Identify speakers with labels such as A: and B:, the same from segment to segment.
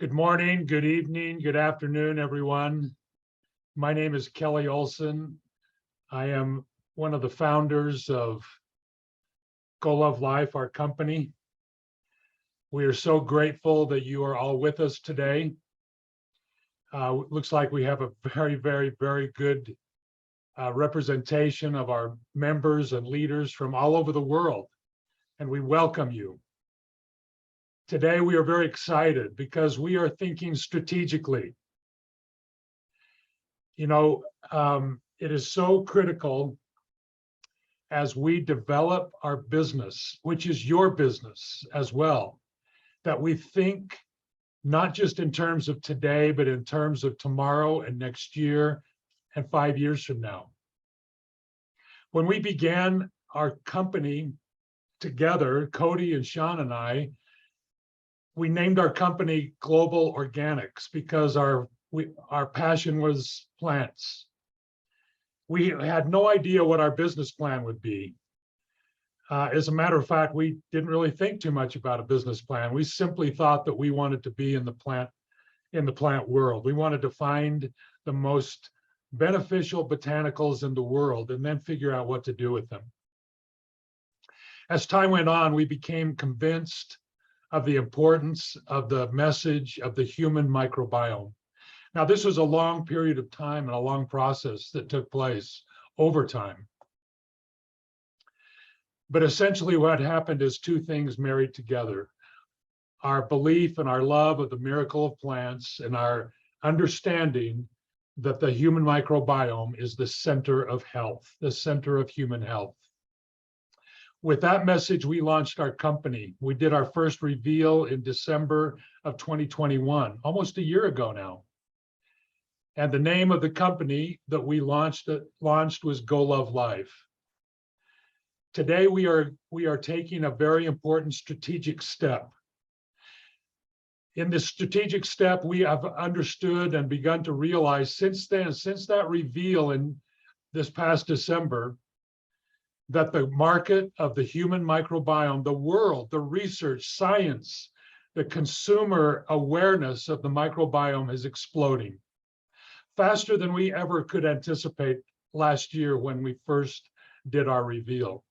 A: Good morning, good evening, good afternoon, everyone. My name is Kelly Olson. I am one of the founders of Go Love Life, our company. We are so grateful that you are all with us today. Looks like we have a very good representation of our members and leaders from all over the world, and we welcome you. Today, we are very excited because we are thinking strategically. You know, it is so critical as we develop our business, which is your business as well, that we think not just in terms of today, but in terms of tomorrow and next year and 5 years from now. When we began our company together, Cody and Sean and I, we named our company Global Organics because our passion was plants. We had no idea what our business plan would be. As a matter of fact, we didn't really think too much about a business plan. We simply thought that we wanted to be in the plant world. We wanted to find the most beneficial botanicals in the world and then figure out what to do with them. As time went on, we became convinced of the importance of the message of the human microbiome. Now, this was a long period of time and a long process that took place over time. But essentially what happened is two things married together: our belief and our love of the miracle of plants and our understanding that the human microbiome is the center of health, the center of human health. With that message, we launched our company. We did our first reveal in December of 2021, almost a year ago now. And the name of the company that we launched was Go Love Life. Today, we are taking a very important strategic step. In this strategic step, we have understood and begun to realize since that reveal in this past December, that the market of the human microbiome, the world, the research, science, the consumer awareness of the microbiome is exploding faster than we ever could anticipate last year when we first did our reveal.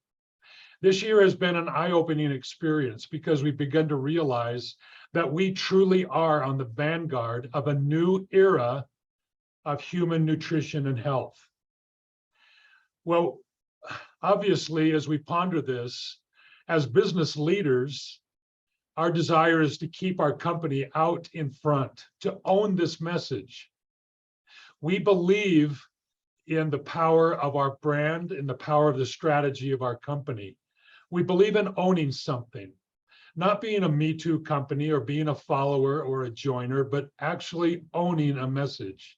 A: This year has been an eye-opening experience because we've begun to realize that we truly are on the vanguard of a new era of human nutrition and health. Well, obviously, as we ponder this, as business leaders, our desire is to keep our company out in front, to own this message. We believe in the power of our brand, in the power of the strategy of our company. We believe in owning something, not being a Me Too company or being a follower or a joiner, but actually owning a message.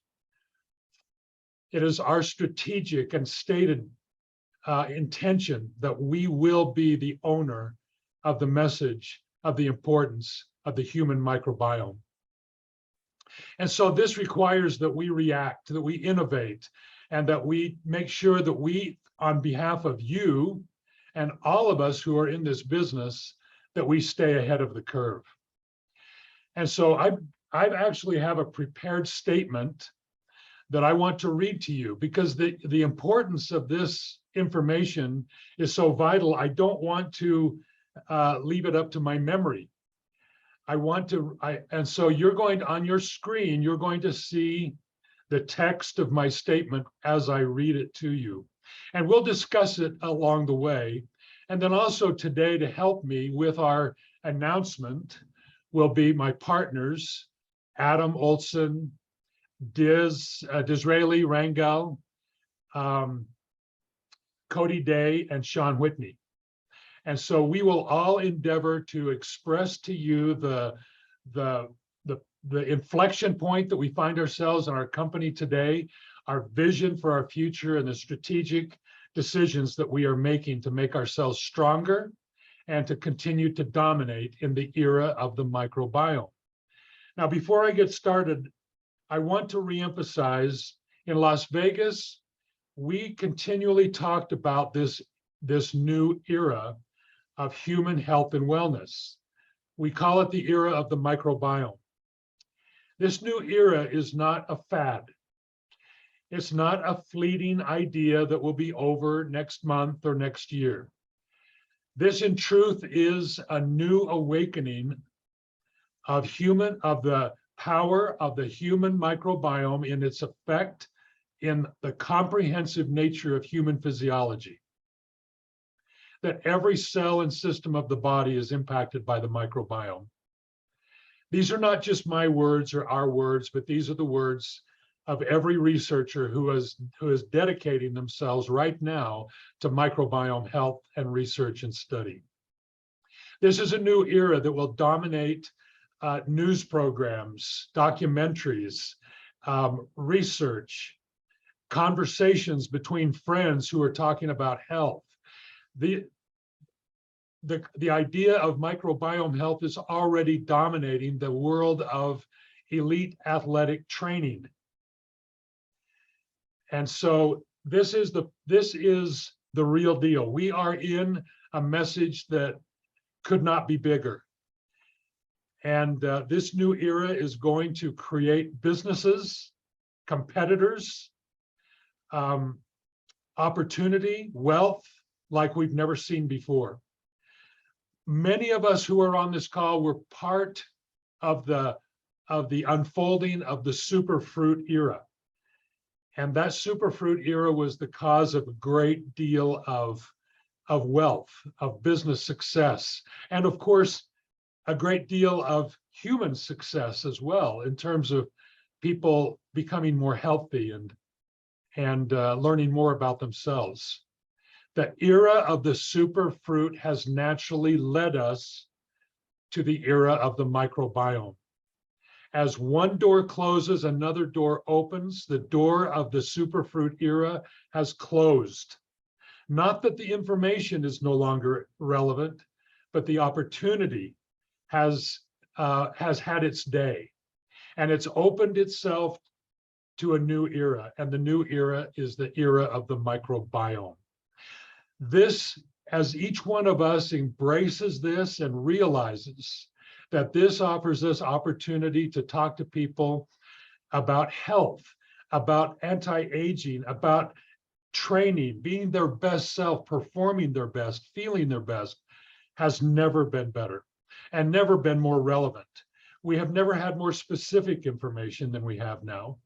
A: It is our strategic and stated intention that we will be the owner of the message of the importance of the human microbiome. And so this requires that we react, that we innovate, and that we make sure that we, on behalf of you and all of us who are in this business, that we stay ahead of the curve. And so I actually have a prepared statement that I want to read to you because the importance of this information is so vital. I don't want to leave it up to my memory. And so you're going to, on your screen, you're going to see the text of my statement as I read it to you. And we'll discuss it along the way. And then also today, to help me with our announcement will be my partners, Adam Olson, Disraeli Rangel, Cody Day, and Sean Whitney. And so we will all endeavor to express to you the inflection point that we find ourselves in our company today, our vision for our future, and the strategic decisions that we are making to make ourselves stronger and to continue to dominate in the era of the microbiome. Now, before I get started, I want to reemphasize, in Las Vegas, we continually talked about this new era of human health and wellness. We call it the era of the microbiome. This new era is not a fad. It's not a fleeting idea that will be over next month or next year. This, in truth, is a new awakening of the power of the human microbiome in its effect in the comprehensive nature of human physiology. That every cell and system of the body is impacted by the microbiome. These are not just my words or our words, but these are the words of every researcher who is dedicating themselves right now to microbiome health and research and study. This is a new era that will dominate news programs, documentaries, research, conversations between friends who are talking about health. The idea of microbiome health is already dominating the world of elite athletic training. And so this is the real deal. We are in a message that could not be bigger. And this new era is going to create businesses, competitors, opportunity, wealth, like we've never seen before. Many of us who are on this call were part of the unfolding of the superfruit era. And that superfruit era was the cause of a great deal of wealth, of business success, and of course, a great deal of human success as well, in terms of people becoming more healthy and learning more about themselves. The era of the superfruit has naturally led us to the era of the microbiome. As one door closes, another door opens. The door of the superfruit era has closed. Not that the information is no longer relevant, but the opportunity has had its day, and it's opened itself to a new era, and the new era is the era of the microbiome. This, as each one of us embraces this and realizes that this offers us opportunity to talk to people about health, about anti-aging, about training, being their best self, performing their best, feeling their best, has never been better and never been more relevant. We have never had more specific information than we have now.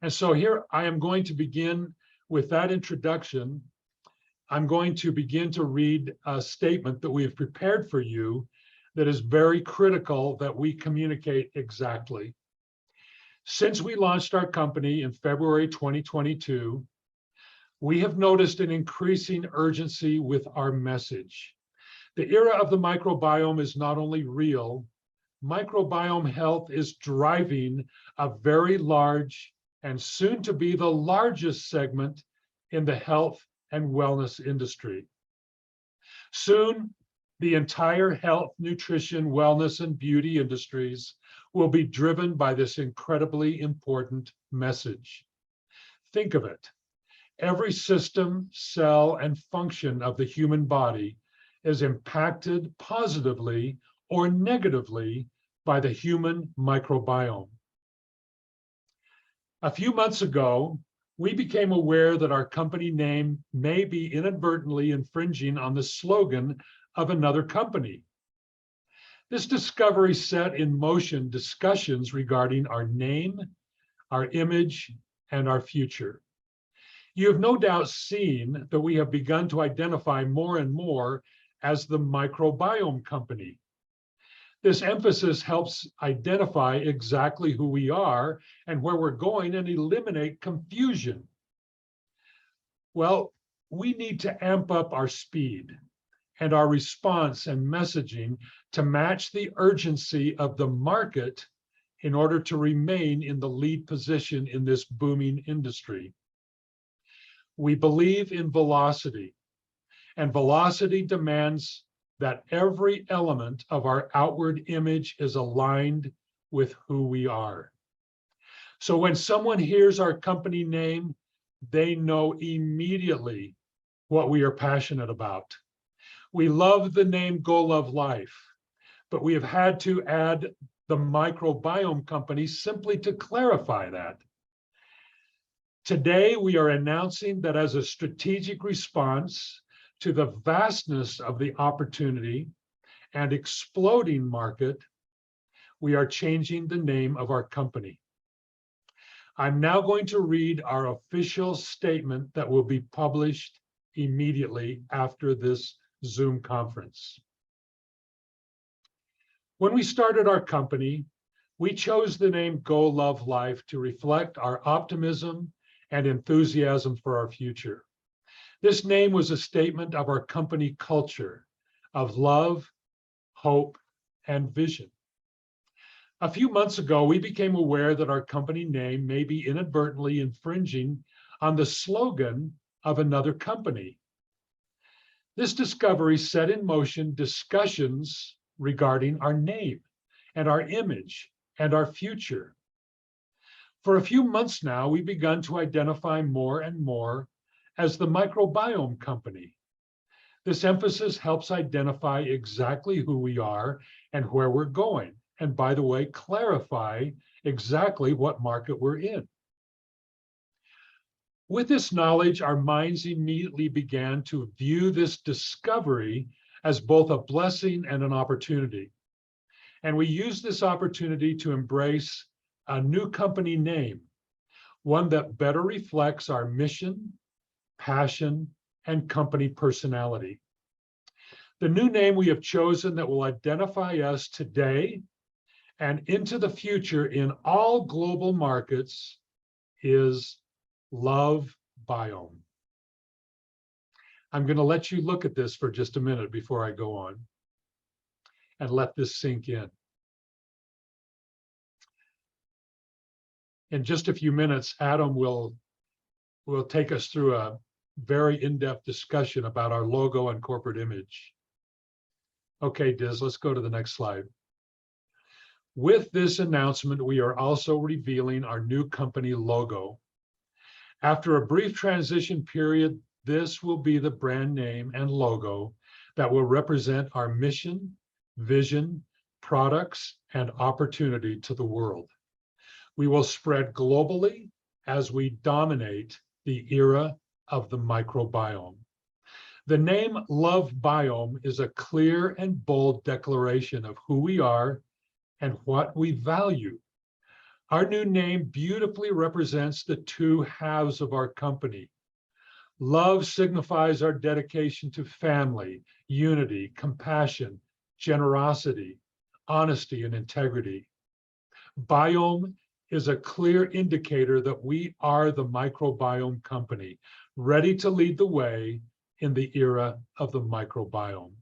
A: And so here I am going to begin with that introduction. I'm going to begin to read a statement that we have prepared for you that is very critical that we communicate exactly. Since we launched our company in February 2022, we have noticed an increasing urgency with our message. The era of the microbiome is not only real, microbiome health is driving a very large and soon to be the largest segment in the health and wellness industry. Soon, the entire health, nutrition, wellness, and beauty industries will be driven by this incredibly important message. Think of it. Every system, cell, and function of the human body is impacted positively or negatively by the human microbiome. A few months ago, we became aware that our company name may be inadvertently infringing on the slogan of another company. This discovery set in motion discussions regarding our name, our image, and our future. You have no doubt seen that we have begun to identify more and more as the microbiome company. This emphasis helps identify exactly who we are and where we're going and eliminate confusion. Well, we need to amp up our speed and our response and messaging to match the urgency of the market in order to remain in the lead position in this booming industry. We believe in velocity, and velocity demands that every element of our outward image is aligned with who we are. So when someone hears our company name, they know immediately what we are passionate about. We love the name Go Love Life. but we have had to add the microbiome company simply to clarify that. Today, we are announcing that as a strategic response to the vastness of the opportunity and exploding market, we are changing the name of our company. I'm now going to read our official statement that will be published immediately after this Zoom conference. When we started our company, we chose the name Go Love Life to reflect our optimism and enthusiasm for our future. This name was a statement of our company culture of love, hope, and vision. A few months ago, we became aware that our company name may be inadvertently infringing on the slogan of another company. This discovery set in motion discussions regarding our name and our image and our future. For a few months now, we've begun to identify more and more as the microbiome company. This emphasis helps identify exactly who we are and where we're going. And by the way, clarify exactly what market we're in. With this knowledge, our minds immediately began to view this discovery as both a blessing and an opportunity. And we used this opportunity to embrace a new company name, one that better reflects our mission, passion, and company personality. The new name we have chosen that will identify us today and into the future in all global markets is LoveBiome. I'm going to let you look at this for just a minute before I go on and let this sink in. In just a few minutes, Adam will take us through a very in-depth discussion about our logo and corporate image. Okay, Diz, let's go to the next slide. With this announcement, we are also revealing our new company logo. After a brief transition period, this will be the brand name and logo that will represent our mission, vision, products, and opportunity to the world. We will spread globally as we dominate the era of the microbiome. The name LoveBiome is a clear and bold declaration of who we are and what we value. Our new name beautifully represents the two halves of our company. Love signifies our dedication to family, unity, compassion, generosity, honesty, and integrity. Biome is a clear indicator that we are the microbiome company, ready to lead the way in the era of the microbiome.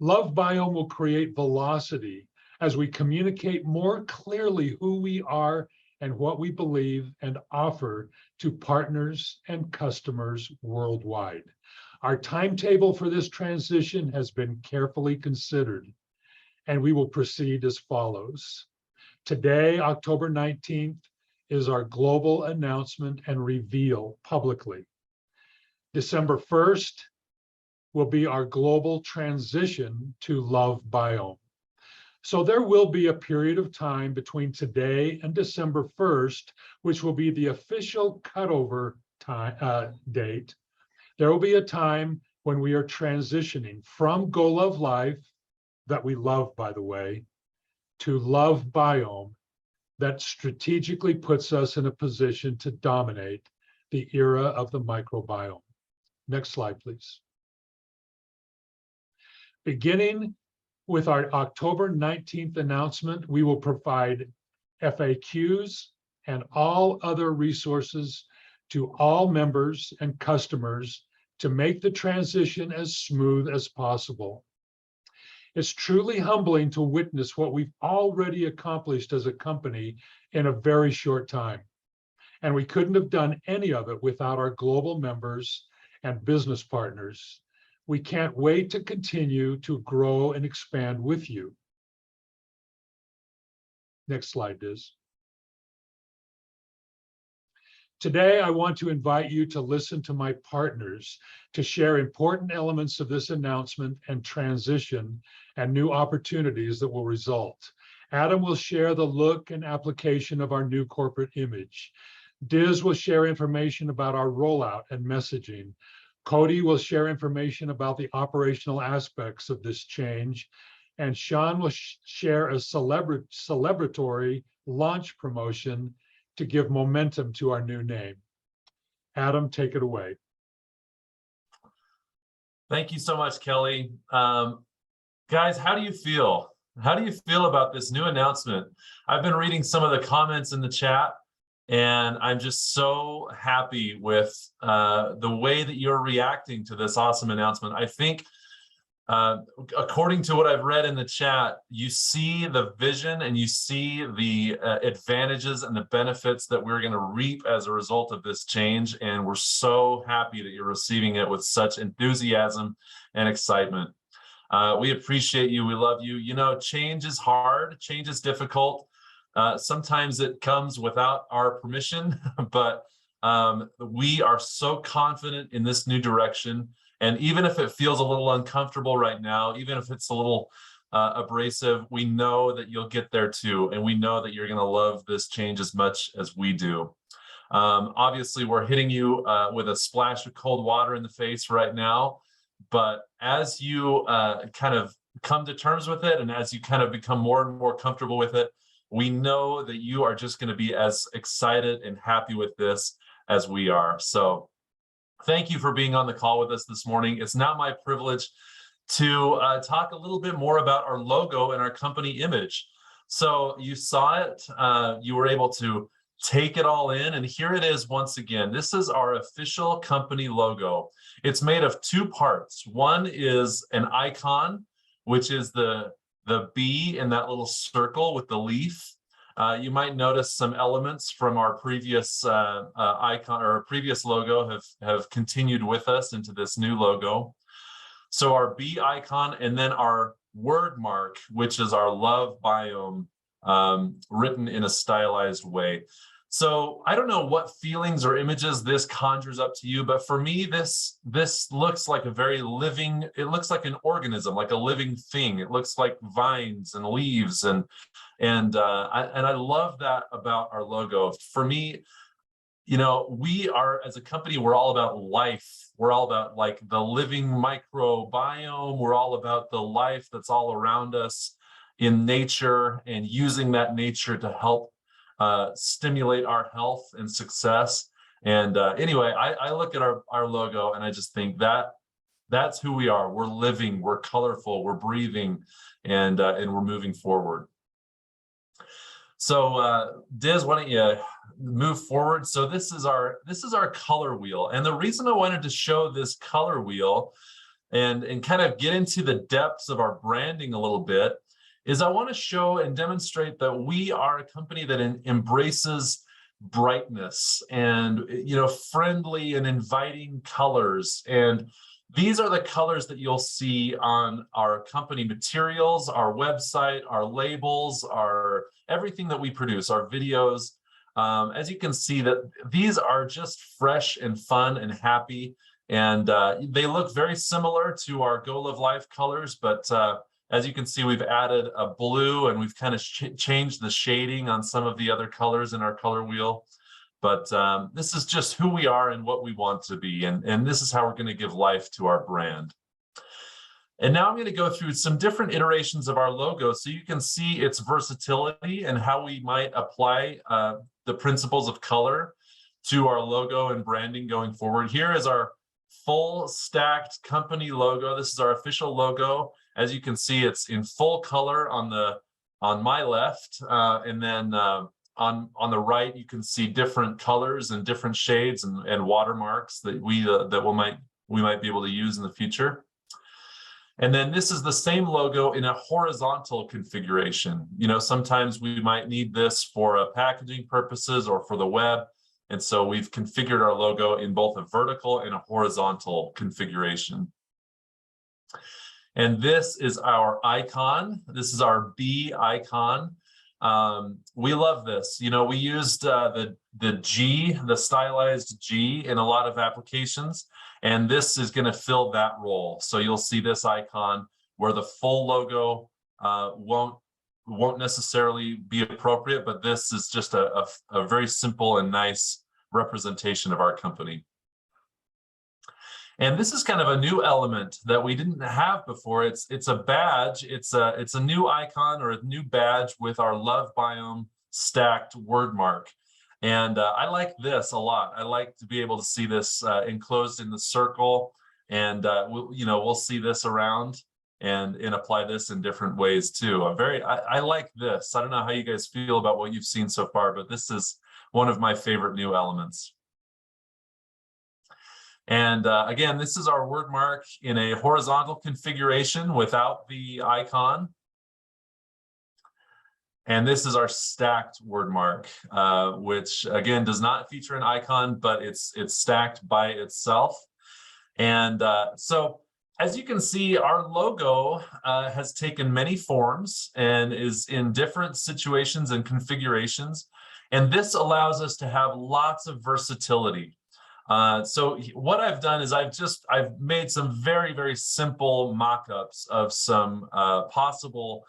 A: LoveBiome will create velocity as we communicate more clearly who we are and what we believe and offer to partners and customers worldwide. Our timetable for this transition has been carefully considered, and we will proceed as follows. Today, October 19th, is our global announcement and reveal publicly. December 1st will be our global transition to LoveBiome. So there will be a period of time between today and December 1st, which will be the official cutover time, date. There will be a time when we are transitioning from Go Love Life, that we love, by the way, to LoveBiome, that strategically puts us in a position to dominate the era of the microbiome. Next slide, please. Beginning with our October 19th announcement, we will provide FAQs and all other resources to all members and customers to make the transition as smooth as possible. It's truly humbling to witness what we've already accomplished as a company in a very short time. And we couldn't have done any of it without our global members and business partners. We can't wait to continue to grow and expand with you. Next slide, Diz. Today, I want to invite you to listen to my partners to share important elements of this announcement and transition and new opportunities that will result. Adam will share the look and application of our new corporate image. Diz will share information about our rollout and messaging. Cody will share information about the operational aspects of this change. And Sean will share a celebratory launch promotion to give momentum to our new name. Adam, take it away.
B: Thank you so much, Kelly. Guys, how do you feel? How do you feel about this new announcement? I've been reading some of the comments in the chat, and I'm just so happy with the way that you're reacting to this awesome announcement. I think, according to what I've read in the chat, you see the vision and you see the advantages and the benefits that we're going to reap as a result of this change. And we're so happy that you're receiving it with such enthusiasm and excitement. We appreciate you. We love you. You know, change is hard. Change is difficult. Sometimes it comes without our permission, but we are so confident in this new direction. And even if it feels a little uncomfortable right now, even if it's a little abrasive, we know that you'll get there too. And we know that you're going to love this change as much as we do. Obviously, we're hitting you with a splash of cold water in the face right now. But as you kind of come to terms with it, and as you kind of become more and more comfortable with it, we know that you are just going to be as excited and happy with this as we are. So thank you for being on the call with us this morning. It's now my privilege to talk a little bit more about our logo and our company image. So you saw it, you were able to take it all in, and here it is once again. This is our official company logo. It's made of two parts. One is an icon, which is the bee in that little circle with the leaf. You might notice some elements from our previous icon or previous logo have continued with us into this new logo. So our bee icon, and then our word mark, which is our LoveBiome, written in a stylized way. So I don't know what feelings or images this conjures up to you, but for me, this looks like a very living, it looks like an organism, like a living thing. It looks like vines and leaves, and I love that about our logo. For me, you know, we are, as a company, we're all about life. We're all about like the living microbiome. We're all about the life that's all around us in nature, and using that nature to help stimulate our health and success. And anyway, I look at our logo and I just think that's who we are. We're living, we're colorful, we're breathing, and we're moving forward. So Diz, why don't you move forward? So this is our color wheel, and the reason I wanted to show this color wheel and kind of get into the depths of our branding a little bit is I want to show and demonstrate that we are a company that embraces brightness and, you know, friendly and inviting colors. And these are the colors that you'll see on our company materials, our website, our labels, our everything that we produce, our videos. As you can see, that these are just fresh and fun and happy, and they look very similar to our Go Live Life colors, but as you can see, we've added a blue, and we've kind of changed the shading on some of the other colors in our color wheel. But this is just who we are and what we want to be. And this is how we're going to give life to our brand. And now I'm going to go through some different iterations of our logo so you can see its versatility and how we might apply the principles of color to our logo and branding going forward. Here is our full stacked company logo. This is our official logo. As you can see, it's in full color on my left, and then on the right, you can see different colors and different shades and watermarks that we might be able to use in the future. And then this is the same logo in a horizontal configuration. You know, sometimes we might need this for packaging purposes or for the web. And so we've configured our logo in both a vertical and a horizontal configuration. And this is our icon. This is our bee icon. We love this. You know, we used the G, the stylized G in a lot of applications, and this is going to fill that role. So you'll see this icon where the full logo won't necessarily be appropriate, but this is just a very simple and nice representation of our company. And this is kind of a new element that we didn't have before. It's a badge. It's a new icon or a new badge with our LoveBiome stacked word mark. And I like this a lot. I like to be able to see this enclosed in the circle, and we'll see this around and apply this in different ways too. I like this. I don't know how you guys feel about what you've seen so far, but this is one of my favorite new elements. And again, this is our word mark in a horizontal configuration without the icon. And this is our stacked word mark, which again does not feature an icon, but it's stacked by itself. And so as you can see, our logo has taken many forms and is in different situations and configurations. And this allows us to have lots of versatility. So what I've done is I've made some very, very simple mock-ups of some possible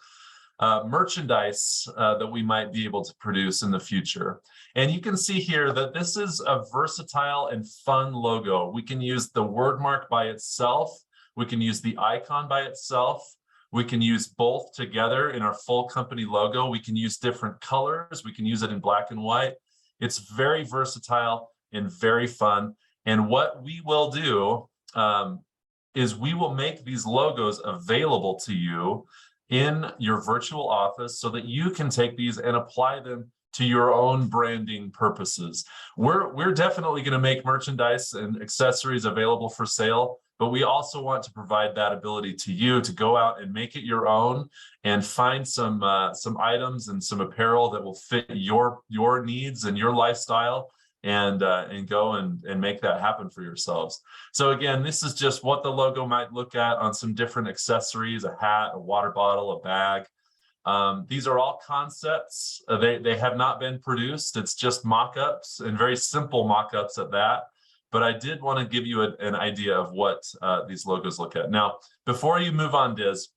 B: merchandise that we might be able to produce in the future. And you can see here that this is a versatile and fun logo. We can use the word mark by itself. We can use the icon by itself. We can use both together in our full company logo. We can use different colors. We can use it in black and white. It's very versatile and very fun. And what we will do is we will make these logos available to you in your virtual office so that you can take these and apply them to your own branding purposes. We're definitely going to make merchandise and accessories available for sale, but we also want to provide that ability to you to go out and make it your own and find some items and some apparel that will fit your needs and your lifestyle, and go and make that happen for yourselves. So again, this is just what the logo might look at on some different accessories: a hat, a water bottle, a bag. These are all concepts. They have not been produced. It's just mock-ups, and very simple mock-ups at that. But I did want to give you an idea of what these logos look at. Now, before you move on, Diz,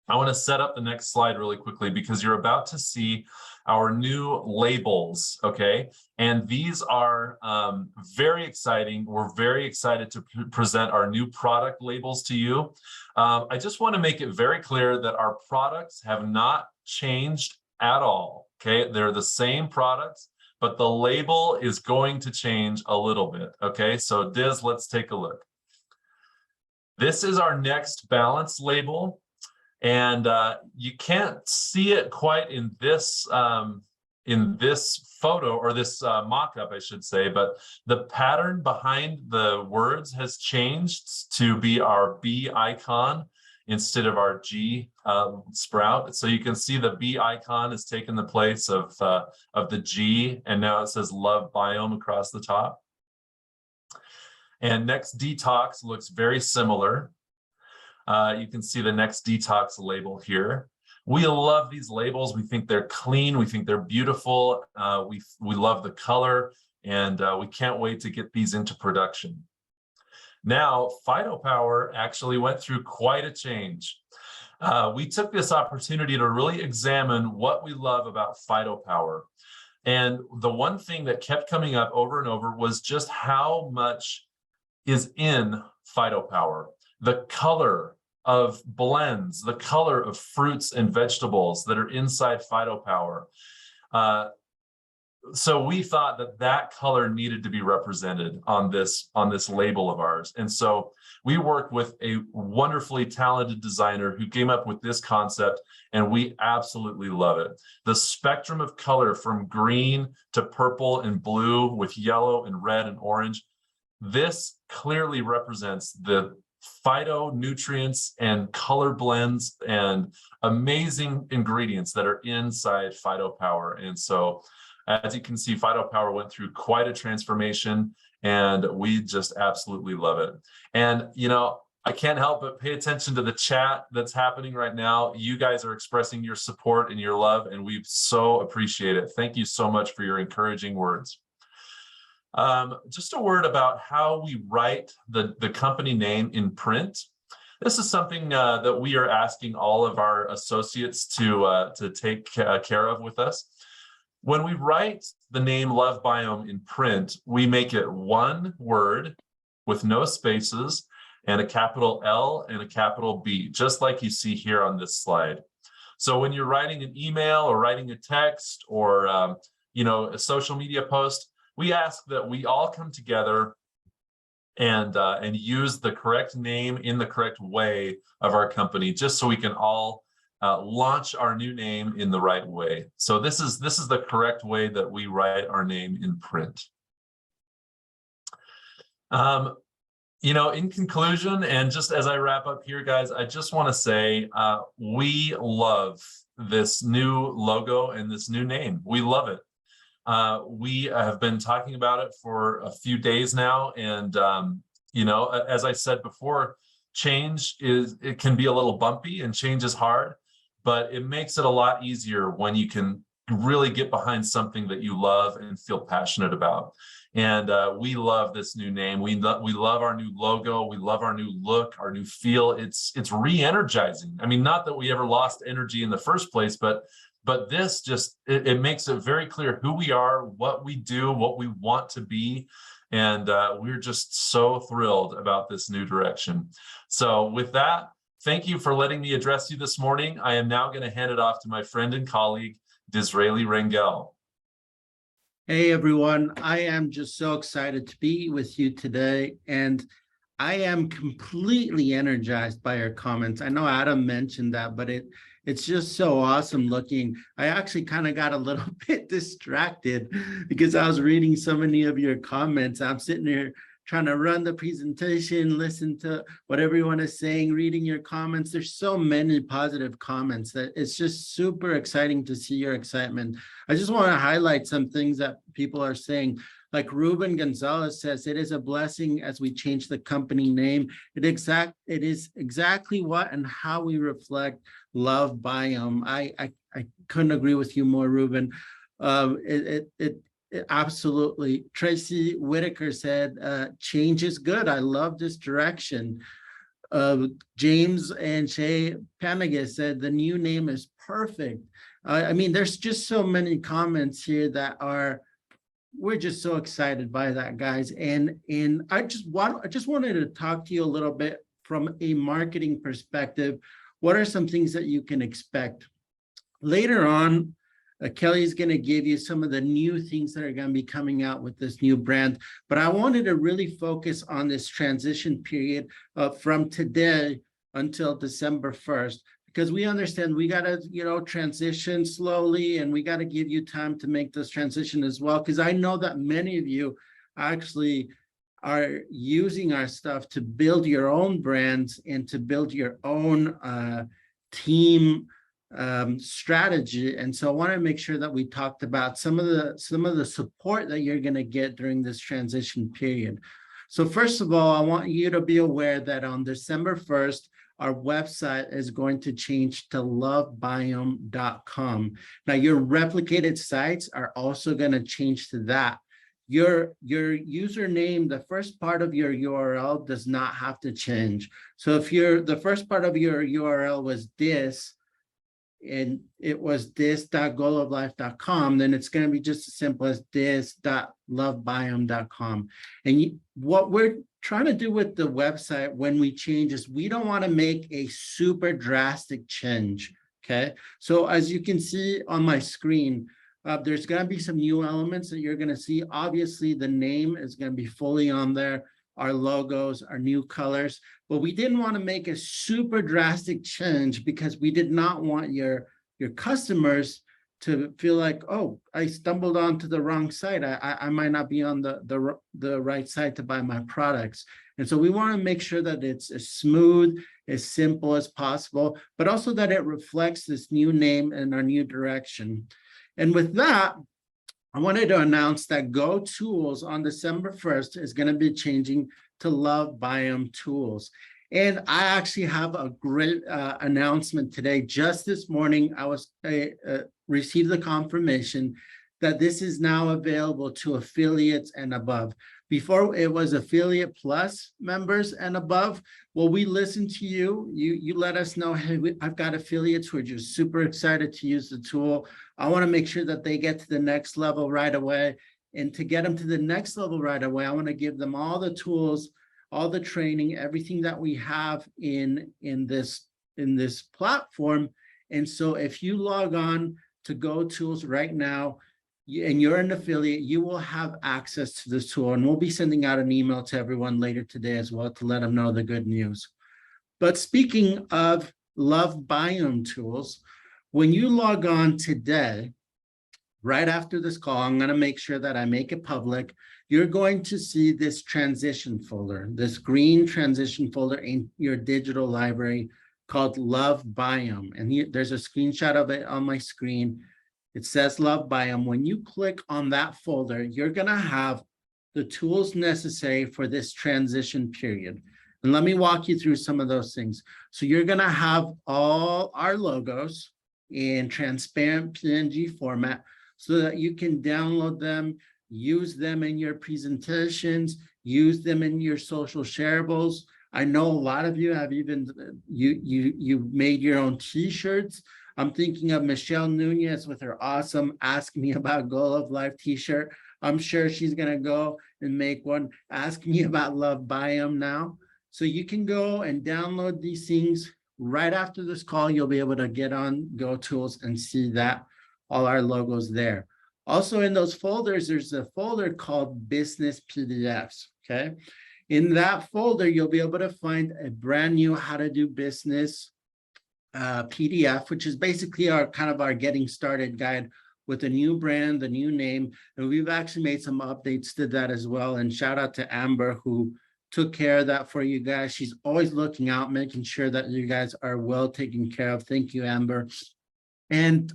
B: I want to set up the next slide really quickly, because you're about to see our new labels, okay? And these are very exciting. We're very excited to present our new product labels to you. I just want to make it very clear that our products have not changed at all, okay? They're the same products, but the label is going to change a little bit, okay? So Diz, let's take a look. This is our next balance label. And you can't see it quite in this photo, or this mock-up, I should say, but the pattern behind the words has changed to be our B icon instead of our G sprout. So you can see the B icon has taken the place of the G, and now it says LoveBiome across the top. And Next Detox looks very similar. You can see the Next Detox label here. We love these labels. We think they're clean. We think they're beautiful. We love the color, and we can't wait to get these into production. Now, PhytoPower actually went through quite a change. We took this opportunity to really examine what we love about PhytoPower. And the one thing that kept coming up over and over was just how much is in PhytoPower. The color of blends, the color of fruits and vegetables that are inside PhytoPower. So we thought that color needed to be represented on this label of ours. And so we worked with a wonderfully talented designer who came up with this concept, and we absolutely love it. The spectrum of color from green to purple and blue with yellow and red and orange, this clearly represents the phytonutrients and color blends and amazing ingredients that are inside PhytoPower. And so, as you can see, PhytoPower went through quite a transformation, and we just absolutely love it. And, you know, I can't help but pay attention to the chat that's happening right now. You guys are expressing your support and your love, and we so appreciate it. Thank you so much for your encouraging words. Just a word about how we write the company name in print. This is something that we are asking all of our associates to take care of with us. When we write the name LoveBiome in print, we make it one word with no spaces and a capital L and a capital B, just like you see here on this slide. So when you're writing an email or writing a text or a social media post, we ask that we all come together and use the correct name in the correct way of our company, just so we can all launch our new name in the right way. So this is the correct way that we write our name in print. In conclusion, and just as I wrap up here, guys, I just want to say we love this new logo and this new name. We love it. We have been talking about it for a few days now, and as I said before, it can be a little bumpy, and change is hard, but it makes it a lot easier when you can really get behind something that you love and feel passionate about. And we love this new name. We love our new logo. We love our new look, our new feel. It's re-energizing. I mean, not that we ever lost energy in the first place, but this just, it makes it very clear who we are, what we do, what we want to be. And we're just so thrilled about this new direction. So with that, thank you for letting me address you this morning. I am now going to hand it off to my friend and colleague, Disraeli Rangel.
C: Hey everyone, I am just so excited to be with you today, and I am completely energized by your comments. I know Adam mentioned that, but it's just so awesome looking. I actually kind of got a little bit distracted because I was reading so many of your comments. I'm sitting here trying to run the presentation, listen to what everyone is saying, reading your comments. There's so many positive comments that it's just super exciting to see your excitement. I just want to highlight some things that people are saying. Like Ruben Gonzalez says, it is a blessing as we change the company name. It is exactly what and how we reflect LoveBiome. I couldn't agree with you more, Ruben. Absolutely. Tracy Whitaker said, change is good. I love this direction. James and Shay Panagas said, the new name is perfect. I mean, there's just so many comments here that we're just so excited by that, guys. And I just wanted to talk to you a little bit from a marketing perspective. What are some things that you can expect? Later on, Kelly is going to give you some of the new things that are going to be coming out with this new brand. But I wanted to really focus on this transition period from today until December 1st, because we understand we got to, transition slowly, and we got to give you time to make this transition as well. Because I know that many of you actually are using our stuff to build your own brands and to build your own team strategy. And so I want to make sure that we talked about some of the support that you're going to get during this transition period. So first of all, I want you to be aware that on December 1st, our website is going to change to lovebiome.com. Now, your replicated sites are also going to change to that. Your username, the first part of your URL does not have to change. So if the first part of your URL was this, and it was this.goaloflife.com, then it's going to be just as simple as this.lovebiome.com. And what we're trying to do with the website when we change is we don't want to make a super drastic change, okay? So as you can see on my screen, there's going to be some new elements that you're going to see. Obviously, the name is going to be fully on there, our logos, our new colors, but we didn't want to make a super drastic change because we did not want your customers to feel like, oh, I stumbled onto the wrong site. I might not be on the right site to buy my products. And so we want to make sure that it's as smooth, as simple as possible, but also that it reflects this new name and our new direction. And with that, I wanted to announce that Go Tools on December 1st is going to be changing to LoveBiome Tools. And I actually have a great announcement today. Just this morning, I received the confirmation that this is now available to affiliates and above. Before it was affiliate plus members and above. Well, we listened to you. You let us know, hey, I've got affiliates who are just super excited to use the tool. I want to make sure that they get to the next level right away. And to get them to the next level right away, I want to give them all the tools, all the training, everything that we have in this platform. And so if you log on to GoTools right now, and you're an affiliate, you will have access to this tool. And we'll be sending out an email to everyone later today as well to let them know the good news. But speaking of LoveBiome tools, when you log on today, right after this call, I'm going to make sure that I make it public. You're going to see this transition folder, this green transition folder in your digital library called LoveBiome. And there's a screenshot of it on my screen. It says LoveBiome. When you click on that folder, you're going to have the tools necessary for this transition period. And let me walk you through some of those things. So you're going to have all our logos in transparent PNG format so that you can download them, use them in your presentations, use them in your social shareables. I know a lot of you have even, you made your own t-shirts. I'm thinking of Michelle Nunez with her awesome Ask Me About Goal of Life t-shirt. I'm sure she's going to go and make one. Ask Me About LoveBiome now. So you can go and download these things right after this call. You'll be able to get on GoTools and see that all our logos there. Also in those folders, there's a folder called Business PDFs, okay? In that folder, you'll be able to find a brand new How to Do Business PDF, which is basically our getting started guide with a new brand, the new name. And we've actually made some updates to that as well. And shout out to Amber who took care of that for you guys. She's always looking out, making sure that you guys are well taken care of. Thank you, Amber. And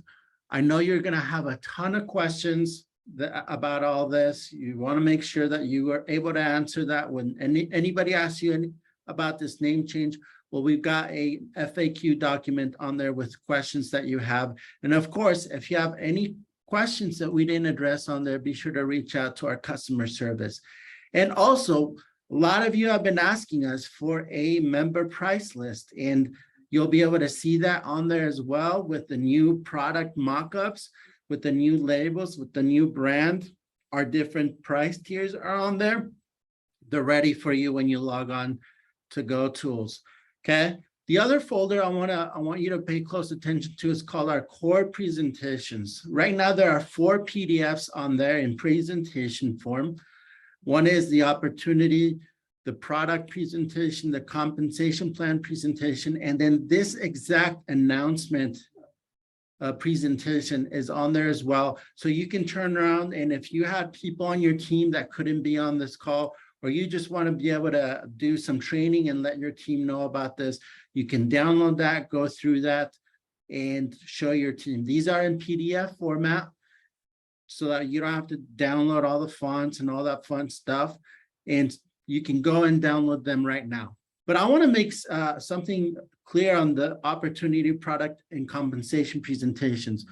C: I know you're going to have a ton of questions about all this. You want to make sure that you are able to answer that when anybody asks you about this name change. Well, we've got a FAQ document on there with questions that you have. And of course, if you have any questions that we didn't address on there, be sure to reach out to our customer service. And also, a lot of you have been asking us for a member price list, and you'll be able to see that on there as well with the new product mockups, with the new labels, with the new brand. Our different price tiers are on there. They're ready for you when you log on to GoTools. Okay. The other folder I want you to pay close attention to is called our core presentations. Right now, there are 4 PDFs on there in presentation form. One is the opportunity, the product presentation, the compensation plan presentation, and then this exact announcement presentation is on there as well. So you can turn around, and if you had people on your team that couldn't be on this call, or you just want to be able to do some training and let your team know about this, you can download that, go through that, and show your team. These are in PDF format so that you don't have to download all the fonts and all that fun stuff. And you can go and download them right now. But I want to make something clear on the opportunity, product, and compensation presentations.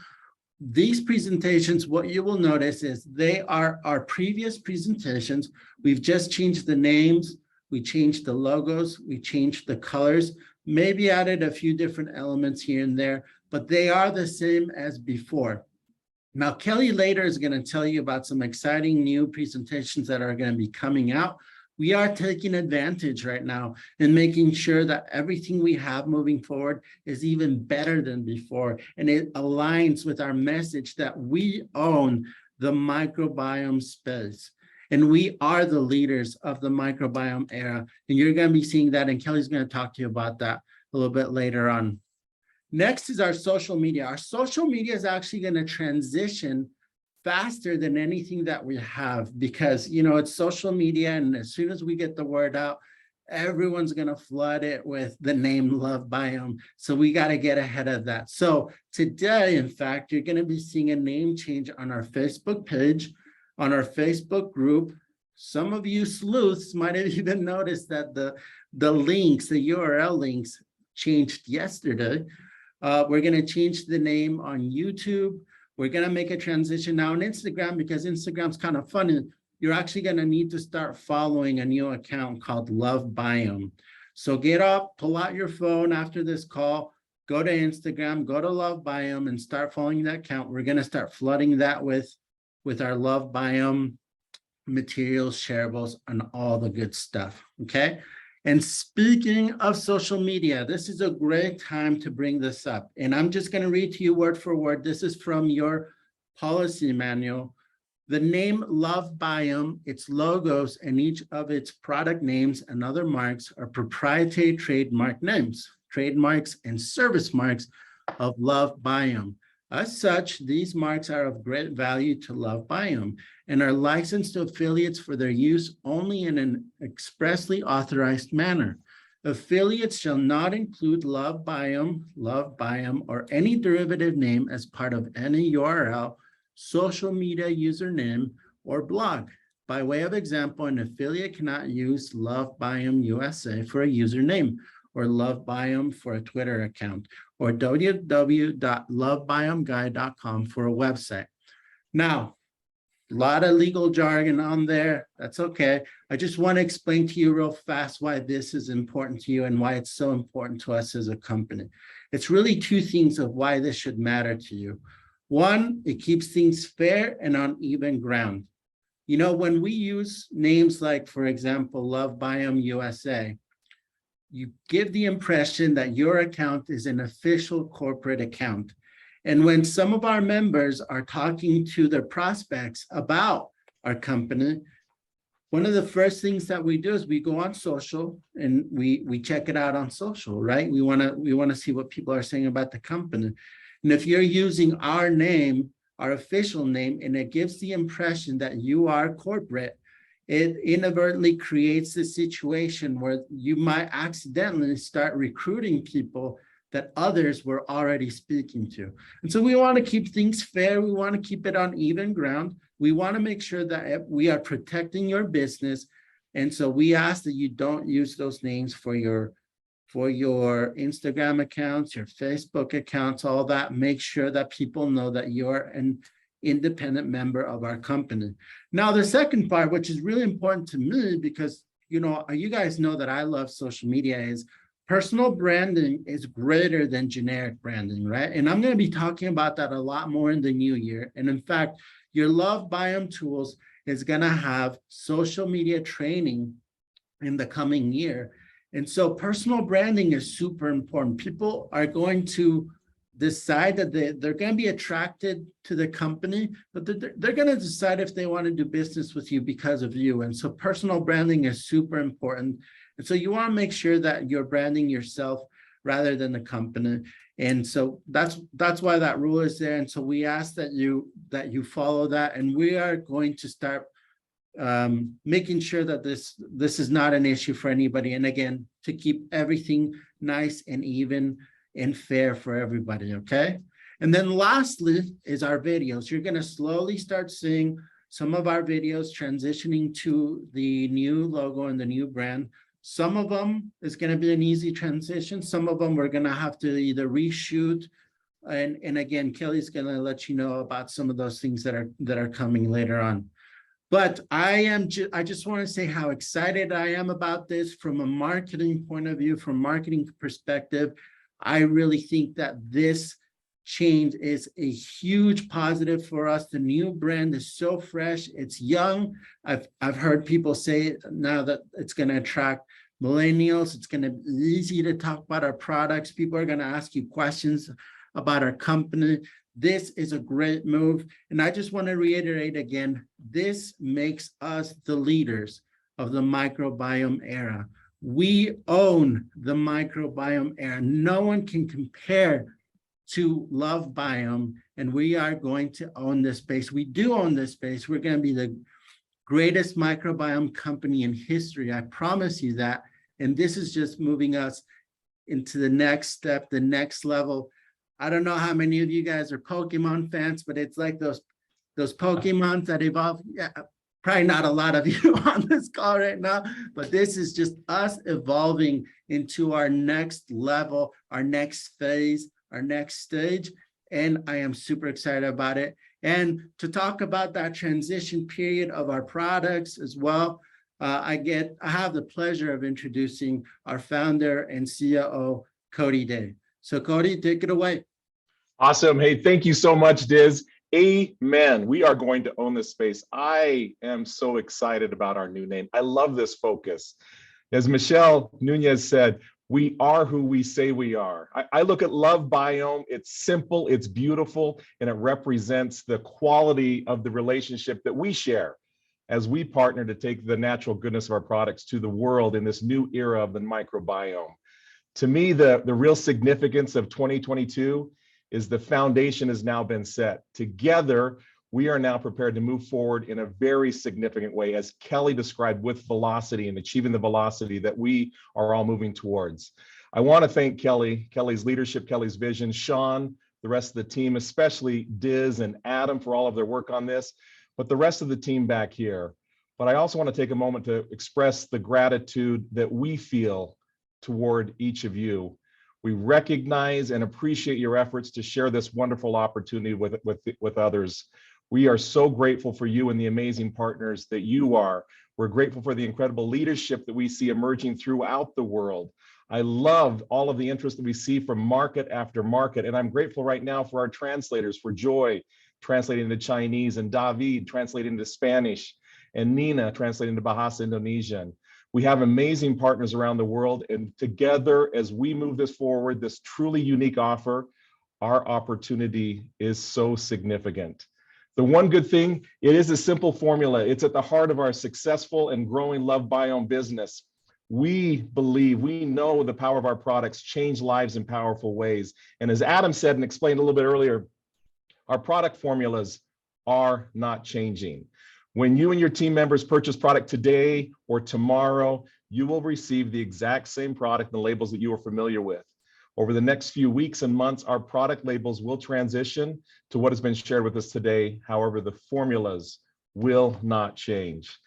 C: These presentations, what you will notice is they are our previous presentations. We've just changed the names, we changed the logos, we changed the colors, maybe added a few different elements here and there, but they are the same as before. Now, Kelly later is going to tell you about some exciting new presentations that are going to be coming out. We are taking advantage right now and making sure that everything we have moving forward is even better than before. And it aligns with our message that we own the microbiome space. And we are the leaders of the microbiome era. And you're going to be seeing that. And Kelly's going to talk to you about that a little bit later on. Next is our social media. Our social media is actually going to transition faster than anything that we have because, you know, it's social media. And as soon as we get the word out, everyone's going to flood it with the name LoveBiome. So we got to get ahead of that. So today, in fact, you're going to be seeing a name change on our Facebook page, on our Facebook group. Some of you sleuths might have even noticed that the The links, the URL links changed yesterday. We're going to change the name on YouTube. We're going to make a transition now on Instagram because Instagram's kind of funny. You're actually going to need to start following a new account called LoveBiome. So get up, pull out your phone after this call, go to Instagram, go to LoveBiome and start following that account. We're going to start flooding that with our LoveBiome materials, shareables, and all the good stuff, okay? And speaking of social media, this is a great time to bring this up. And I'm just going to read to you word for word. This is from your policy manual. The name LoveBiome, its logos, and each of its product names and other marks are proprietary trademark names, trademarks, and service marks of LoveBiome. As such, these marks are of great value to LoveBiome and are licensed to affiliates for their use only in an expressly authorized manner. Affiliates shall not include LoveBiome, or any derivative name as part of any URL, social media username, or blog. By way of example, an affiliate cannot use LoveBiome USA for a username, or LoveBiome for a Twitter account, or www.lovebiomeguide.com for a website. Now, a lot of legal jargon on there. That's okay. I just want to explain to you real fast why this is important to you and why it's so important to us as a company. It's really two things of why this should matter to you. One, it keeps things fair and on even ground. You know, when we use names like, for example, LoveBiome USA, you give the impression that your account is an official corporate account. And when some of our members are talking to their prospects about our company, one of the first things that we do is we go on social and we check it out on social, right? We want to see what people are saying about the company. And if you're using our name, our official name, and it gives the impression that you are corporate, it inadvertently creates a situation where you might accidentally start recruiting people that others were already speaking to. And so we want to keep things fair. We want to keep it on even ground. We want to make sure that we are protecting your business. And so we ask that you don't use those names for your Instagram accounts, your Facebook accounts, all that. Make sure that people know that you're an independent member of our company. Now, the second part, which is really important to me because, you know, you guys know that I love social media, is personal branding is greater than generic branding, right? And I'm going to be talking about that a lot more in the new year. And in fact, your LoveBiome tools is going to have social media training in the coming year. And so personal branding is super important. People are going to decide that they're going to be attracted to the company, but they're going to decide if they want to do business with you because of you. And so personal branding is super important. And so you want to make sure that you're branding yourself rather than the company. And so that's why that rule is there. And so we ask that you follow that. And we are going to start making sure that this is not an issue for anybody. And again, to keep everything nice and even and fair for everybody, okay? And then lastly is our videos. You're going to slowly start seeing some of our videos transitioning to the new logo and the new brand. Some of them is going to be an easy transition. Some of them we're going to have to either reshoot. And again, Kelly's going to let you know about some of those things that are coming later on. But I just want to say how excited I am about this from a marketing point of view, from a marketing perspective. I really think that this change is a huge positive for us. The new brand is so fresh, it's young. I've heard people say now that it's going to attract millennials. It's going to be easy to talk about our products. People are going to ask you questions about our company. This is a great move. And I just want to reiterate again, this makes us the leaders of the microbiome era. We own the microbiome era. No one can compare to LoveBiome, and we are going to own this space. We do own this space. We're going to be the greatest microbiome company in history. I promise you that. And this is just moving us into the next step, the next level. I don't know how many of you guys are Pokemon fans, but it's like those Pokemons that evolve. Yeah, probably not a lot of you on this call right now, but this is just us evolving into our next level, our next phase, our next stage. And I am super excited about it. And to talk about that transition period of our products as well, I have the pleasure of introducing our founder and COO, Cody Day. So Cody, take it away.
D: Awesome. Hey, thank you so much, Diz. Amen. We are going to own this space. I am so excited about our new name. I love this focus. As Michelle Nunez said, we are who we say we are. I look at LoveBiome. It's simple, it's beautiful, and it represents the quality of the relationship that we share as we partner to take the natural goodness of our products to the world in this new era of the microbiome. To me, the real significance of 2022 is the foundation has now been set. Together, we are now prepared to move forward in a very significant way, as Kelly described, with velocity and achieving the velocity that we are all moving towards. I want to thank Kelly's leadership, Kelly's vision, Sean, the rest of the team, especially Diz and Adam for all of their work on this, but the rest of the team back here. But I also want to take a moment to express the gratitude that we feel toward each of you. We recognize and appreciate your efforts to share this wonderful opportunity with others. We are so grateful for you and the amazing partners that you are. We're grateful for the incredible leadership that we see emerging throughout the world. I love all of the interest that we see from market after market. And I'm grateful right now for our translators, for Joy translating into Chinese, and David translating into Spanish, and Nina translating into Bahasa Indonesian. We have amazing partners around the world, and together, as we move this forward, this truly unique offer, our opportunity is so significant. The one good thing, it is a simple formula. It's at the heart of our successful and growing LoveBiome business. We believe, we know the power of our products change lives in powerful ways. And as Adam said and explained a little bit earlier, our product formulas are not changing. When you and your team members purchase product today or tomorrow, you will receive the exact same product and labels that you are familiar with. Over the next few weeks and months, our product labels will transition to what has been shared with us today. However, the formulas will not change.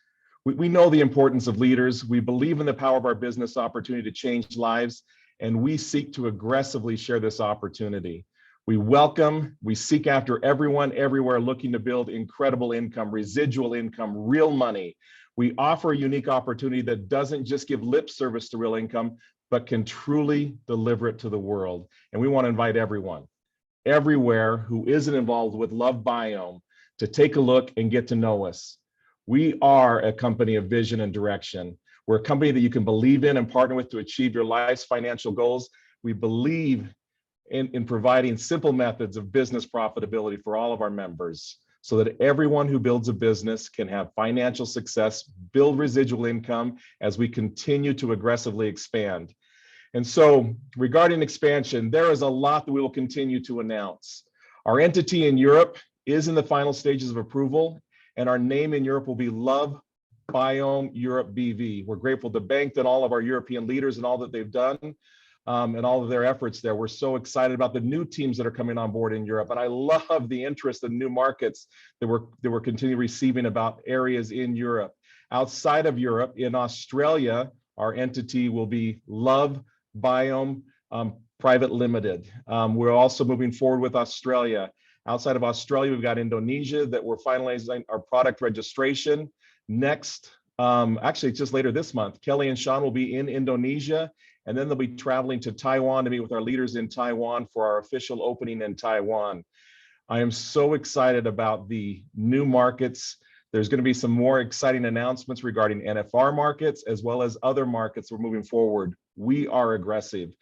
D: We know the importance of leaders. We believe in the power of our business opportunity to change lives, and we seek to aggressively share this opportunity. We seek after everyone, everywhere looking to build incredible income, residual income, real money. We offer a unique opportunity that doesn't just give lip service to real income, but can truly deliver it to the world. And we want to invite everyone, everywhere who isn't involved with LoveBiome to take a look and get to know us. We are a company of vision and direction. We're a company that you can believe in and partner with to achieve your life's financial goals. We believe in providing simple methods of business profitability for all of our members so that everyone who builds a business can have financial success, build residual income as we continue to aggressively expand. And so regarding expansion, there is a lot that we will continue to announce. Our entity in Europe is in the final stages of approval, and our name in Europe will be LoveBiome Europe BV. We're grateful to Bengt and all of our European leaders and all that they've done. And all of their efforts there. We're so excited about the new teams that are coming on board in Europe. And I love the interest in new markets that we're continuing receiving about areas in Europe. Outside of Europe, in Australia, our entity will be LoveBiome Private Limited. We're also moving forward with Australia. Outside of Australia, we've got Indonesia that we're finalizing our product registration. Next, actually, it's just later this month, Kelly and Sean will be in Indonesia. And then they'll be traveling to Taiwan to meet with our leaders in Taiwan for our official opening in Taiwan. I am so excited about the new markets. There's going to be some more exciting announcements regarding NFR markets, as well as other markets we're moving forward. We are aggressive.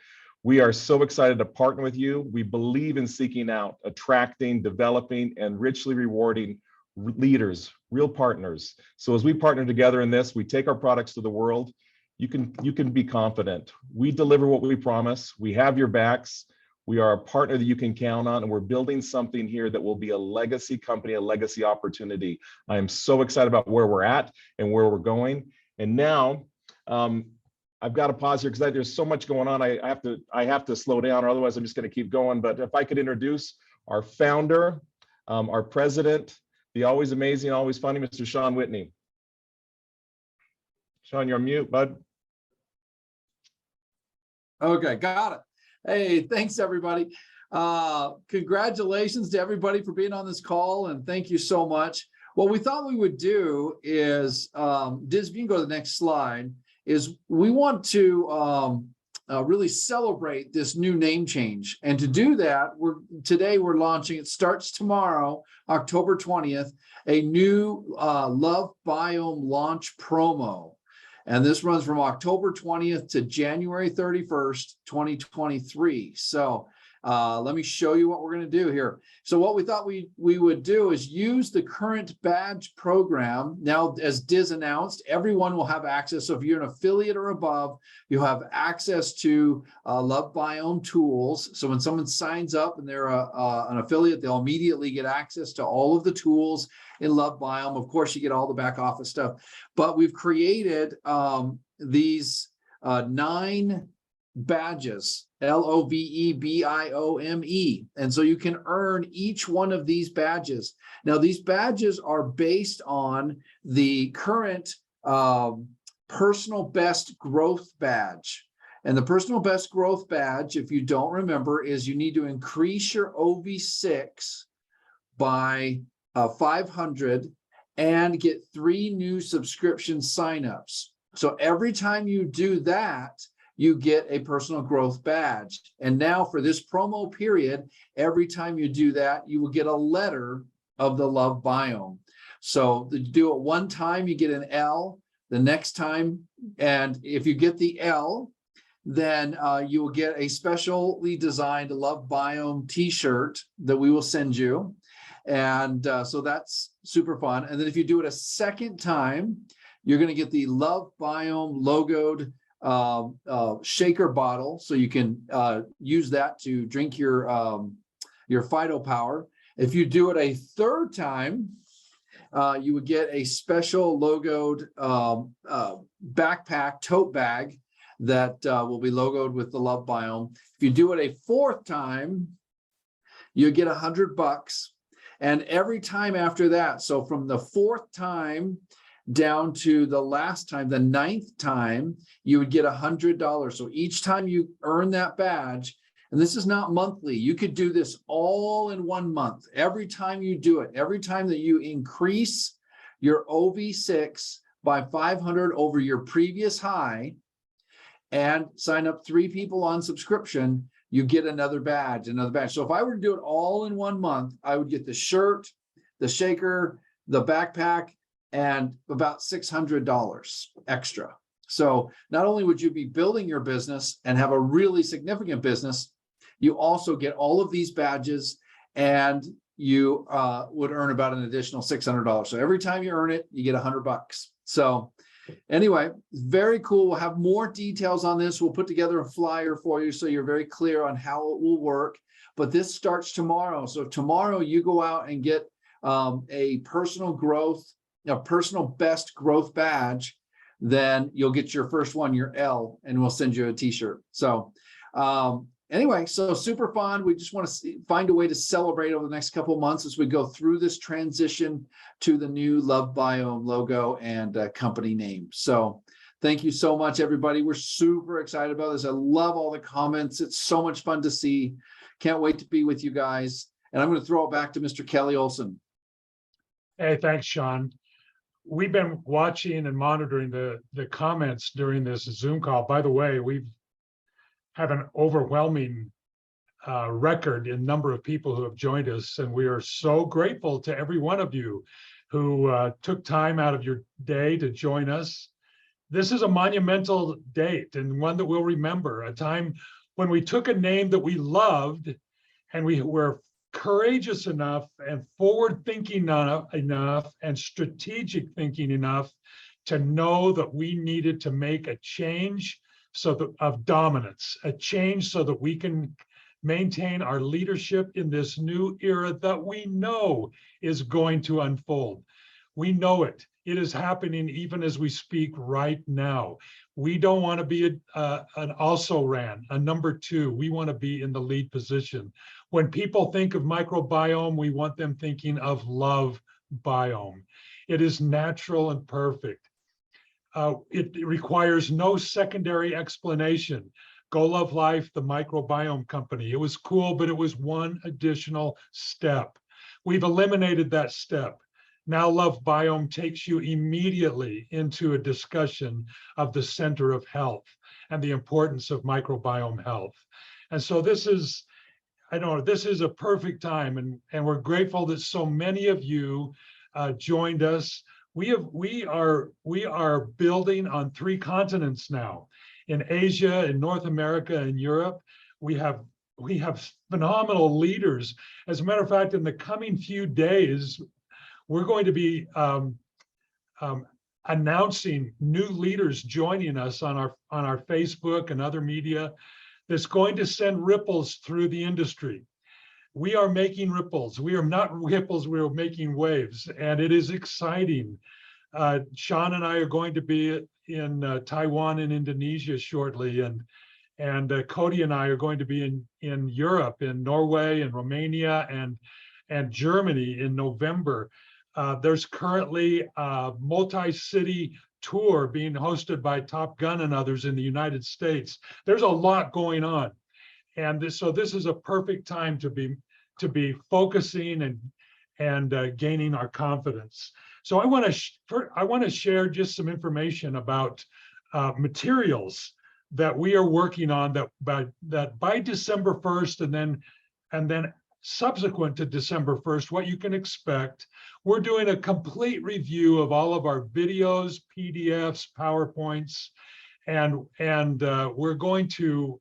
D: We are so excited to partner with you. We believe in seeking out, attracting, developing, and richly rewarding leaders, real partners. So as we partner together in this, we take our products to the world. You can be confident. We deliver what we promise. We have your backs. We are a partner that you can count on, and we're building something here that will be a legacy company, a legacy opportunity. I am so excited about where we're at and where we're going. And now I've got to pause here because there's so much going on. I have to slow down, or otherwise I'm just going to keep going. But if I could introduce our founder, our president, the always amazing, always funny, Mr. Sean Whitney. Sean, you're on mute, bud.
E: Okay, got it. Hey, thanks, everybody. Congratulations to everybody for being on this call, and thank you so much. What we thought we would do is, Diz, if you can go to the next slide, is we want to really celebrate this new name change. And to do that, today we're launching, it starts tomorrow, October 20th, a new LoveBiome launch promo. And this runs from October 20th to January 31st, 2023. So let me show you what we're going to do here. So what we thought we would do is use the current badge program. Now, as Diz announced, everyone will have access. So if you're an affiliate or above, you'll have access to LoveBiome tools. So when someone signs up and they're an affiliate, they'll immediately get access to all of the tools in LoveBiome. Of course, you get all the back office stuff. But we've created these 9 badges, LoveBiome. And so you can earn each one of these badges. Now, these badges are based on the current personal best growth badge. And the personal best growth badge, if you don't remember, is you need to increase your OV6 by 500 and get 3 new subscription signups. So every time you do that, you get a personal growth badge. And now for this promo period, every time you do that, you will get a letter of the LoveBiome. So to do it one time, you get an L. The next time, and if you get the L, then you will get a specially designed LoveBiome t-shirt that we will send you. And so that's super fun. And then if you do it a second time, you're going to get the LoveBiome logoed shaker bottle, so you can use that to drink your Phytopower. If you do it a third time, you would get a special logoed backpack tote bag that will be logoed with the LoveBiome. If you do it a fourth time, you get $100. And every time after that, so from the fourth time down to the last time, the 9th time, you would get $100. So each time you earn that badge, and this is not monthly, you could do this all in 1 month. Every time you do it, every time that you increase your OV6 by 500 over your previous high and sign up 3 people on subscription, you get another badge, another badge. So if I were to do it all in 1 month, I would get the shirt, the shaker, the backpack, and about $600 extra. So not only would you be building your business and have a really significant business, you also get all of these badges, and you would earn about an additional $600. So every time you earn it, you get $100. So anyway, very cool. We'll have more details on this. We'll put together a flyer for you so you're very clear on how it will work. But this starts tomorrow. So tomorrow you go out and get a personal best growth badge. Then you'll get your first one, your L, and we'll send you a t-shirt. So anyway, so super fun. We just want to find a way to celebrate over the next couple of months as we go through this transition to the new LoveBiome logo and company name. So thank you so much, everybody. We're super excited about this. I love all the comments. It's so much fun to see. Can't wait to be with you guys. And I'm going to throw it back to Mr. Kelly Olson.
A: Hey, thanks, Sean. We've been watching and monitoring the comments during this Zoom call. By the way, we've have an overwhelming record in number of people who have joined us, and we are so grateful to every one of you who took time out of your day to join us. This is a monumental date, and one that we'll remember, a time when we took a name that we loved, and we were courageous enough and forward thinking enough and strategic thinking enough to know that we needed to make a change of dominance, a change so that we can maintain our leadership in this new era that we know is going to unfold. We know it. It is happening even as we speak right now. We don't want to be an also-ran, a number 2. We want to be in the lead position. When people think of microbiome, we want them thinking of LoveBiome. It is natural and perfect. It requires no secondary explanation. Go Love Life, the microbiome company. It was cool, but it was one additional step. We've eliminated that step. Now LoveBiome takes you immediately into a discussion of the center of health and the importance of microbiome health. And so this is, I don't know, this is a perfect time, and we're grateful that so many of you joined us. We are building on 3 continents now. In Asia, in North America, and Europe, we have phenomenal leaders. As a matter of fact, in the coming few days, we're going to be announcing new leaders joining us on our Facebook and other media that's going to send ripples through the industry. We are making ripples. We are not ripples, we are making waves, and it is exciting. Sean and I are going to be in Taiwan and Indonesia shortly, and Cody and I are going to be in Europe, in Norway and Romania and Germany in November. There's currently a multi-city tour being hosted by Top Gun and others in the United States. There's a lot going on, and so this is a perfect time to be focusing and gaining our confidence. So I want to share just some information about materials that we are working on that by December 1st and then subsequent to December 1st, what you can expect. We're doing a complete review of all of our videos, PDFs, PowerPoints, and we're going to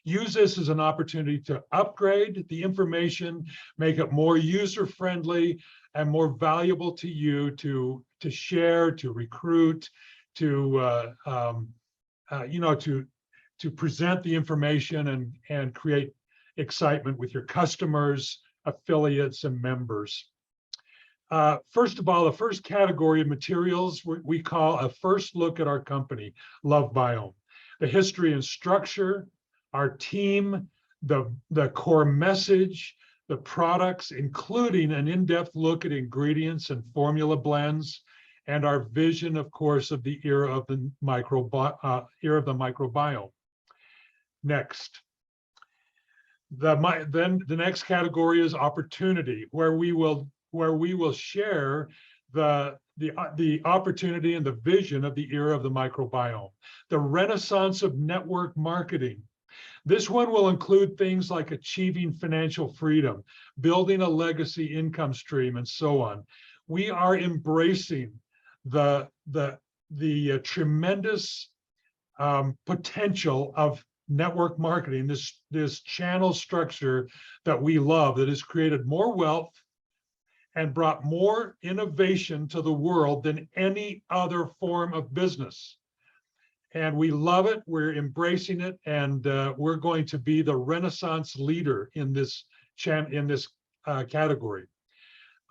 A: use this as an opportunity to upgrade the information, make it more user-friendly and more valuable to you to share, to recruit, to present the information and create excitement with your customers, affiliates, and members. First of all, the first category of materials we call a first look at our company, LoveBiome. The history and structure, our team, the core message, the products, including an in-depth look at ingredients and formula blends, and our vision, of course, of the era of the microbiome. Next. Then the next category is opportunity, where we will share the opportunity and the vision of the era of the microbiome, the renaissance of network marketing. This one will include things like achieving financial freedom, building a legacy income stream, and so on. We are embracing the tremendous potential of network marketing, this channel structure that we love, that has created more wealth and brought more innovation to the world than any other form of business. And we love it, we're embracing it, and we're going to be the Renaissance leader in this category.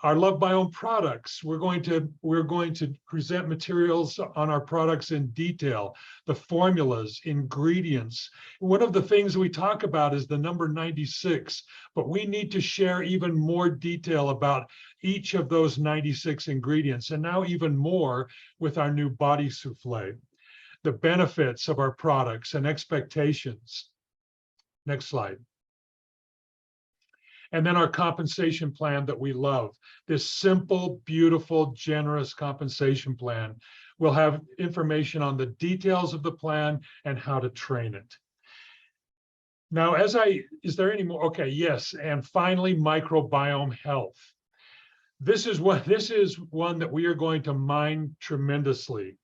A: Our LoveBiome products, we're going to present materials on our products in detail, the formulas, ingredients. One of the things we talk about is the number 96, but we need to share even more detail about each of those 96 ingredients, and now even more with our new body souffle. The benefits of our products and expectations. Next slide. And then our compensation plan that we love. This simple, beautiful, generous compensation plan. We'll have information on the details of the plan and how to train it. Now, is there any more? Okay, yes. And finally, microbiome health. This is one that we are going to mine tremendously.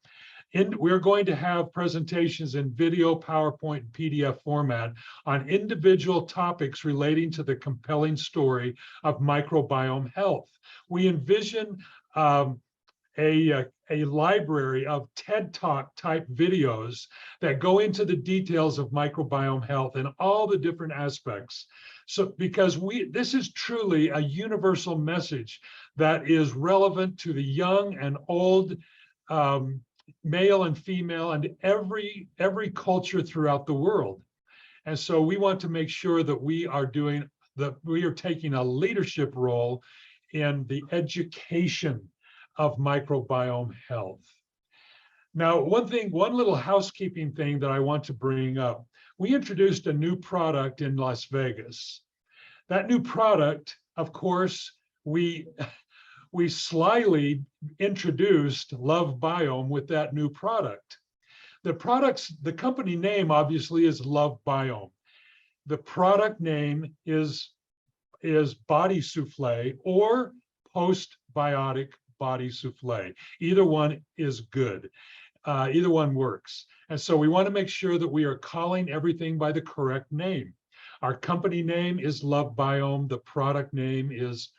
A: We're going to have presentations in video, PowerPoint, and PDF format on individual topics relating to the compelling story of microbiome health. We envision a library of TED Talk type videos that go into the details of microbiome health and all the different aspects. So, because this is truly a universal message that is relevant to the young and old, male and female, and every culture throughout the world. And so we want to make sure that we are taking a leadership role in the education of microbiome health. Now, one little housekeeping thing that I want to bring up. We introduced a new product in Las Vegas. That new product, of course, we slyly introduced LoveBiome with that new product. The company name obviously is LoveBiome. The product name is Body Souffle or Postbiotic Body Souffle. Either one is good. Either one works. And so we want to make sure that we are calling everything by the correct name. Our company name is LoveBiome. The product name is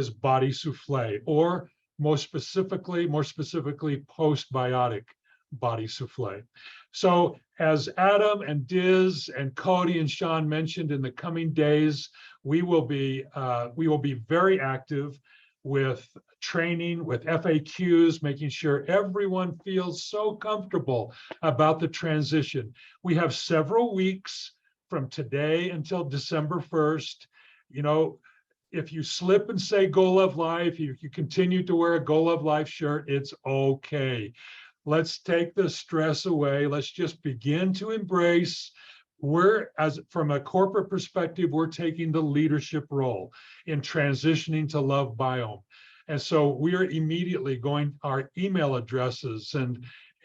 A: Body Souffle, or more specifically, Postbiotic Body Souffle. So as Adam and Diz and Cody and Sean mentioned, in the coming days, we will be very active with training, with FAQs, making sure everyone feels so comfortable about the transition. We have several weeks from today until December 1st. You know, if you slip and say Go Love Life, if you continue to wear a Go Love Life shirt, it's okay. Let's take the stress away. Let's just begin to embrace. From a corporate perspective, we're taking the leadership role in transitioning to LoveBiome. And so we're immediately going, our email addresses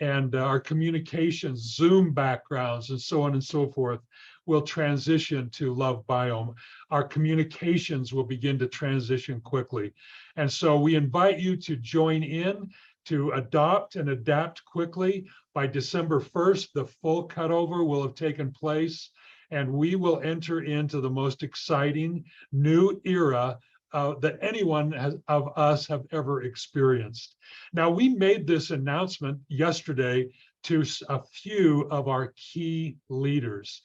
A: and our communications, Zoom backgrounds, and so on and so forth, will transition to LoveBiome. Our communications will begin to transition quickly. And so we invite you to join in, to adopt and adapt quickly. By December 1st, the full cutover will have taken place, and we will enter into the most exciting new era that anyone of us have ever experienced. Now, we made this announcement yesterday to a few of our key leaders.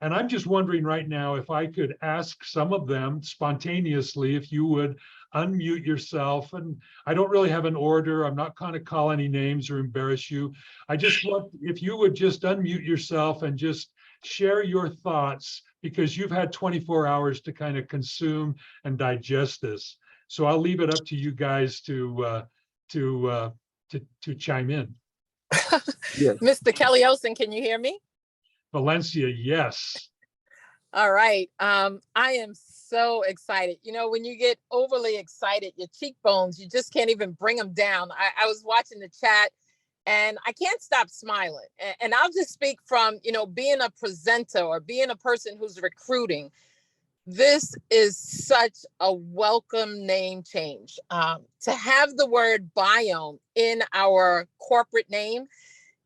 A: And I'm just wondering right now if I could ask some of them spontaneously if you would unmute yourself. And I don't really have an order. I'm not going to call any names or embarrass you. I just want, if you would just unmute yourself and just share your thoughts, because you've had 24 hours to kind of consume and digest this. So I'll leave it up to you guys to chime in.
E: Yes.
F: Mr. Kelly Olsen, can you hear me?
A: Valencia, yes.
F: All right. I am so excited. You know, when you get overly excited, your cheekbones, you just can't even bring them down. I was watching the chat and I can't stop smiling. And I'll just speak from, you know, being a presenter or being a person who's recruiting. This is such a welcome name change. To have the word biome in our corporate name,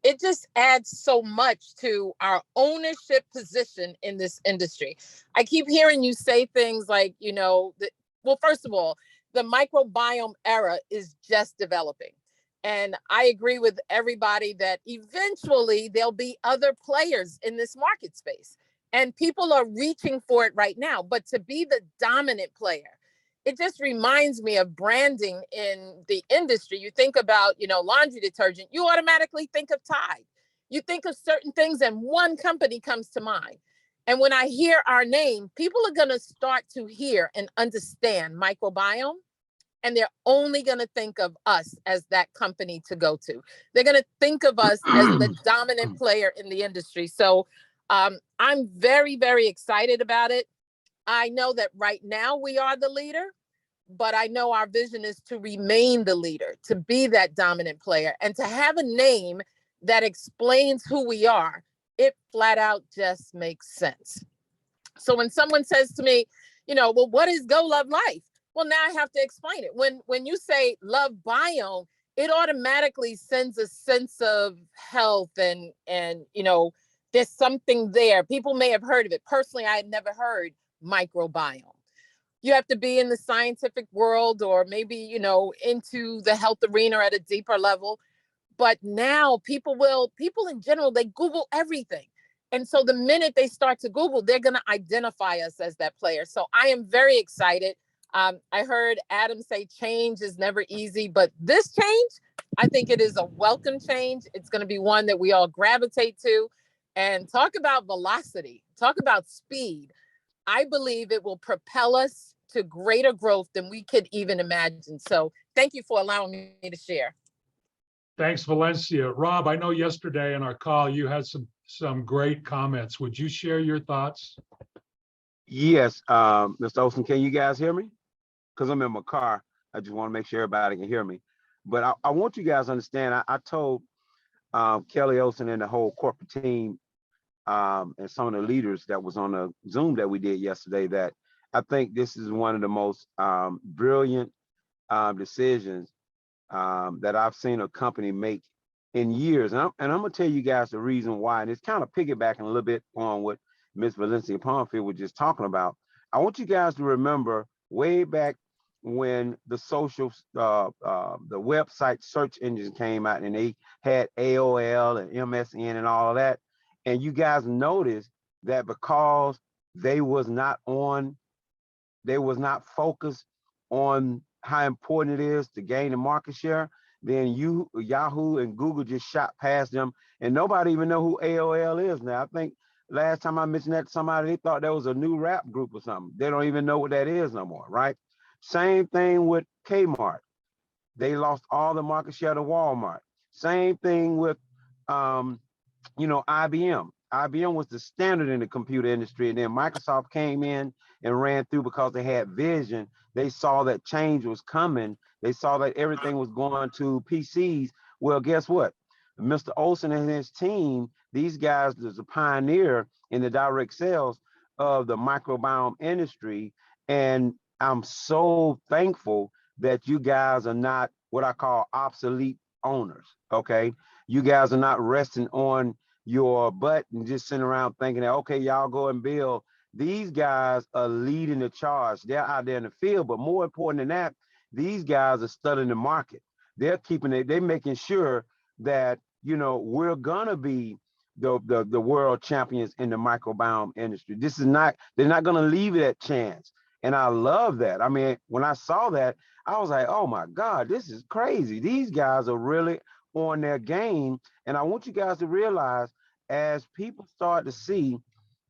F: it just adds so much to our ownership position in this industry. I keep hearing you say things like, you know, well, first of all, the microbiome era is just developing. And I agree with everybody that eventually there'll be other players in this market space. And people are reaching for it right now. But to be the dominant player, it just reminds me of branding in the industry. You think about, you know, laundry detergent, you automatically think of Tide. You think of certain things and one company comes to mind. And when I hear our name, people are going to start to hear and understand microbiome. And they're only going to think of us as that company to go to. They're going to think of us as the dominant player in the industry. So I'm very, very excited about it. I know that right now we are the leader, but I know our vision is to remain the leader, to be that dominant player, and to have a name that explains who we are. It flat out just makes sense. So when someone says to me, you know, well, what is Go Love Life? Well, now I have to explain it. When you say LoveBiome, it automatically sends a sense of health and you know, there's something there. People may have heard of it. Personally, I had never heard microbiome. You have to be in the scientific world or maybe, you know, into the health arena at a deeper level. But now people in general, they Google everything. And so the minute they start to Google, they're going to identify us as that player. So I am very excited. I heard Adam say change is never easy, but this change, I think it is a welcome change. It's going to be one that we all gravitate to. And talk about velocity, talk about speed. I believe it will propel us to greater growth than we could even imagine. So thank you for allowing me to share.
A: Thanks, Valencia. Rob, I know yesterday in our call, you had some great comments. Would you share your thoughts?
G: Yes, Mr. Olson, can you guys hear me? Because I'm in my car. I just want to make sure everybody can hear me. But I want you guys to understand, I told Kelly Olson and the whole corporate team and some of the leaders that was on the Zoom that we did yesterday that I think this is one of the most brilliant decisions that I've seen a company make in years. And I'm going to tell you guys the reason why. And it's kind of piggybacking a little bit on what Ms. Valencia Pomfield was just talking about. I want you guys to remember way back when the the website search engine came out and they had AOL and MSN and all of that. And you guys noticed that because they was not focused on how important it is to gain the market share, then Yahoo and Google just shot past them, and nobody even know who AOL is now. I think last time I mentioned that to somebody, they thought that was a new rap group or something. They don't even know what that is no more, right? Same thing with Kmart. They lost all the market share to Walmart. Same thing with IBM. IBM was the standard in the computer industry, and then Microsoft came in and ran through because they had vision. They saw that change was coming. They saw that everything was going to PCs. Well, guess what? Mr. Olson and his team, these guys is a pioneer in the direct sales of the microbiome industry. And I'm so thankful that you guys are not what I call obsolete owners, okay? You guys are not resting on your butt and just sitting around thinking that, okay, y'all go and build. These guys are leading the charge. They're out there in the field, but more important than that, these guys are studying the market. They're making sure that, we're gonna be the world champions in the microbiome industry. They're not gonna leave it at chance. And I love that. I mean, when I saw that, I was like, oh my God, this is crazy. These guys are really on their game. And I want you guys to realize, as people start to see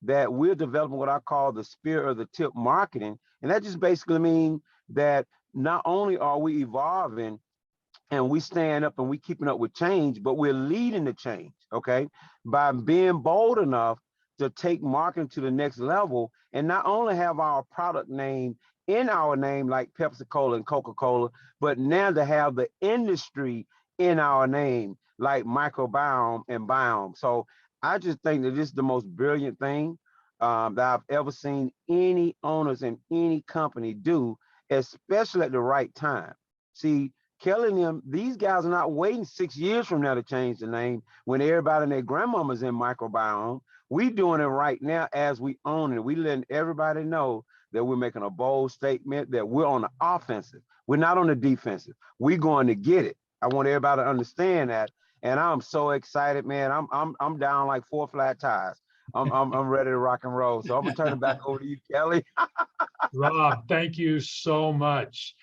G: that we're developing what I call the spear of the tip marketing, and that just basically means that not only are we evolving and we stand up and we keeping up with change, but we're leading the change, okay? By being bold enough to take marketing to the next level and not only have our product name in our name like Pepsi-Cola and Coca-Cola, but now to have the industry in our name like microbiome and biome. So I just think that this is the most brilliant thing that I've ever seen any owners in any company do, especially at the right time. See, Kelly and them, these guys are not waiting 6 years from now to change the name when everybody and their grandmama's in microbiome. We doing it right now as we own it. We letting everybody know that we're making a bold statement, that we're on the offensive. We're not on the defensive. We're going to get it. I want everybody to understand that. And I'm so excited, man. I'm down like 4 flat tires. I'm ready to rock and roll. So I'm gonna turn it back over to you, Kelly.
A: Rob, thank you so much.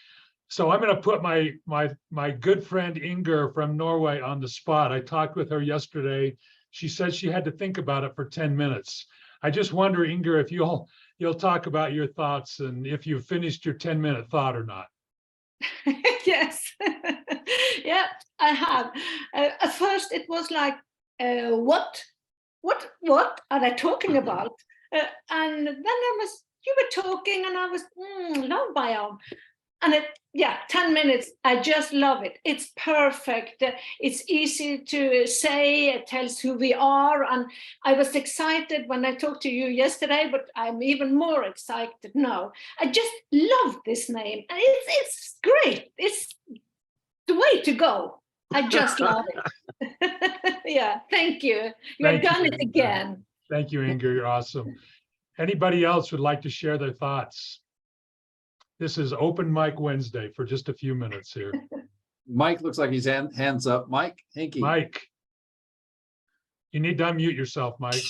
A: So I'm going to put my good friend Inger from Norway on the spot. I talked with her yesterday. She said she had to think about it for 10 minutes. I just wonder, Inger, if you'll talk about your thoughts and if you've finished your 10-minute thought or not.
H: Yes. Yeah, I have. At first it was like, what are they talking about? And then you were talking and I was, LoveBiome. And 10 minutes, I just love it. It's perfect. It's easy to say, it tells who we are. And I was excited when I talked to you yesterday, but I'm even more excited now. I just love this name. And it's great. It's the way to go. I just love it. Yeah, thank you. You've done it again.
A: Thank you, Inger. You're awesome. Anybody else would like to share their thoughts? This is Open Mic Wednesday for just a few minutes here.
E: Mike looks like he's hands up. Mike Hinkie.
A: Mike, you need to unmute yourself, Mike.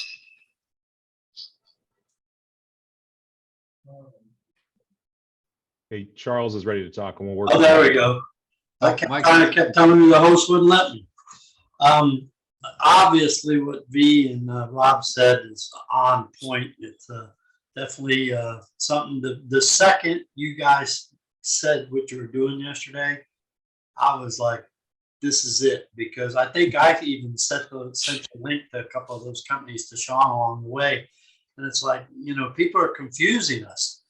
D: Hey, Charles is ready to talk and we'll work.
I: Oh, there we go. I kept telling you the host wouldn't let me. Obviously what V and Rob said is on point. It's definitely something. The second you guys said what you were doing yesterday, I was like, this is it, because I think I even sent the link to a couple of those companies to Sean along the way. And it's like, people are confusing us.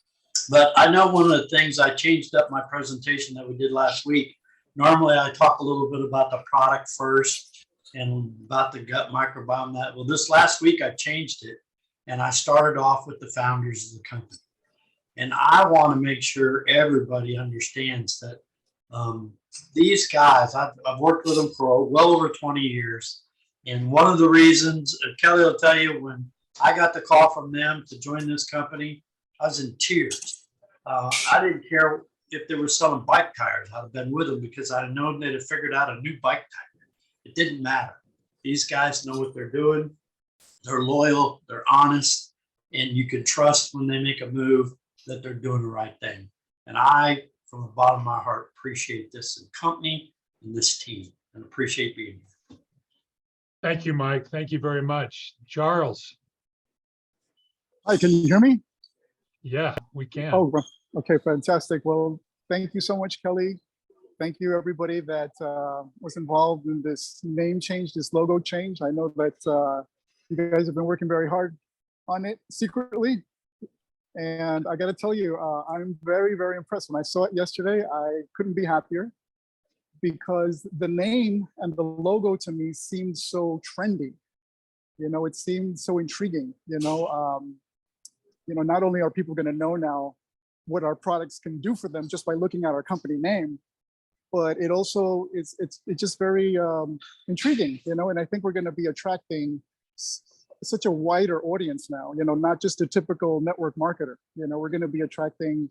I: But I know one of the things I changed up my presentation that we did last week. Normally I talk a little bit about the product first and about the gut microbiome. Well, this last week I changed it and I started off with the founders of the company. And I want to make sure everybody understands that these guys, I've worked with them for well over 20 years. And one of the reasons, Kelly will tell you, when I got the call from them to join this company, I was in tears. I didn't care if they were selling bike tires. I'd have been with them because I known they'd have figured out a new bike tire. It didn't matter. These guys know what they're doing. They're loyal, they're honest, and you can trust when they make a move that they're doing the right thing. And I, from the bottom of my heart, appreciate this company and this team and appreciate being here.
A: Thank you, Mike. Thank you very much. Charles.
J: Hi, can you hear me?
A: Yeah, we can.
J: Oh, okay, fantastic. Well, thank you so much, Kelly. Thank you, everybody that was involved in this name change, this logo change. I know that you guys have been working very hard on it secretly. And I got to tell you, I'm very, very impressed. When I saw it yesterday, I couldn't be happier because the name and the logo to me seemed so trendy. It seemed so intriguing. Not only are people going to know now what our products can do for them just by looking at our company name, but it also it's just very intriguing, and I think we're going to be attracting such a wider audience now, not just a typical network marketer. We're going to be attracting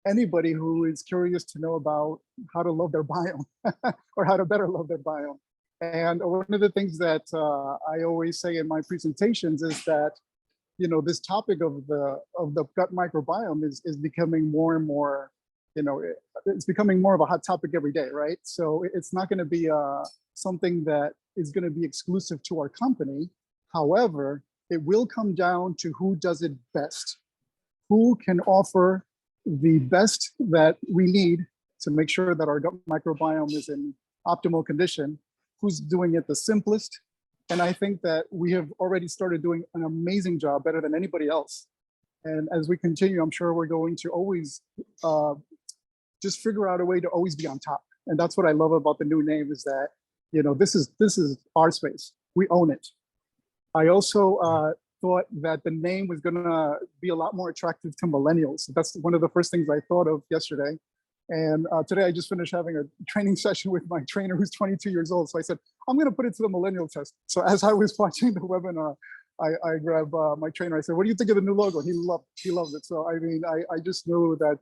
J: anybody who is curious to know about how to love their biome or how to better love their biome. And one of the things that I always say in my presentations is that this topic of the gut microbiome is becoming more and more, it's becoming more of a hot topic every day, right? So it's not going to be something that is going to be exclusive to our company. However, it will come down to who does it best, who can offer the best that we need to make sure that our gut microbiome is in optimal condition, who's doing it the simplest. And I think that we have already started doing an amazing job, better than anybody else. And as we continue, I'm sure we're going to always just figure out a way to always be on top. And that's what I love about the new name is that, this is our space. We own it. I also thought that the name was going to be a lot more attractive to millennials. That's one of the first things I thought of yesterday. And today I just finished having a training session with my trainer who's 22 years old. So I said, I'm going to put it to the millennial test. So as I was watching the webinar, I grabbed my trainer. I said, what do you think of the new logo? He loved it. So I mean, I just knew that,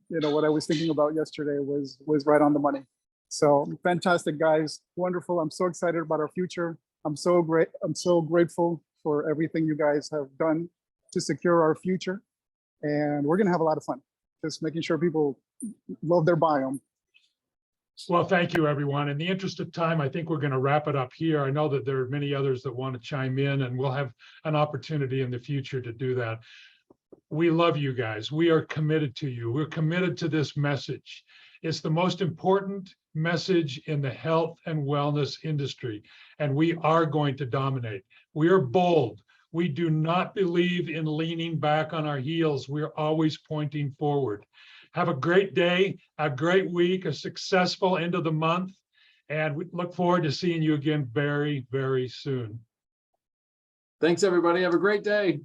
J: what I was thinking about yesterday was right on the money. So fantastic, guys. Wonderful. I'm so excited about our future. I'm so grateful for everything you guys have done to secure our future. And we're going to have a lot of fun just making sure people love their biome.
A: Well, thank you, everyone. In the interest of time, I think we're going to wrap it up here. I know that there are many others that want to chime in, and we'll have an opportunity in the future to do that. We love you guys. We are committed to you. We're committed to this message. It's the most important message in the health and wellness industry, and we are going to dominate. We are bold. We do not believe in leaning back on our heels. We're always pointing forward. Have a great day, a great week, a successful end of the month, and we look forward to seeing you again very, very soon.
E: Thanks, everybody. Have a great day.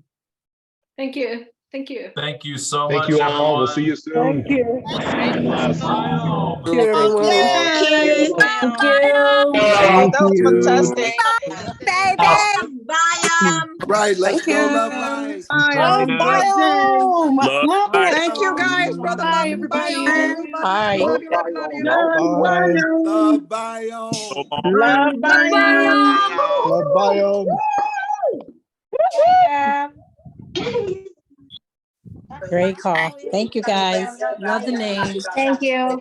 H: Thank you. Thank you.
B: Thank you so much.
D: Thank you all.
B: Everyone.
D: We'll see you soon.
K: Thank you.
D: God bless.
B: Biome.
K: Thank you, everyone.
F: Thank you.
K: Thank
F: That was
K: you.
F: fantastic.
C: Right, let's
K: Thank
C: go,
K: you.
C: Love Life.
K: Love
F: Biome.
L: Love Biome.
F: Thank you, guys, for the
K: Bye,
F: love
K: everybody.
F: biome.
K: Bye.
F: Love you, everybody.
J: Bye.
C: Love Biome.
K: Love Biome.
J: Love biome.
L: Great call. Thank you, guys. Love the name.
H: Thank you.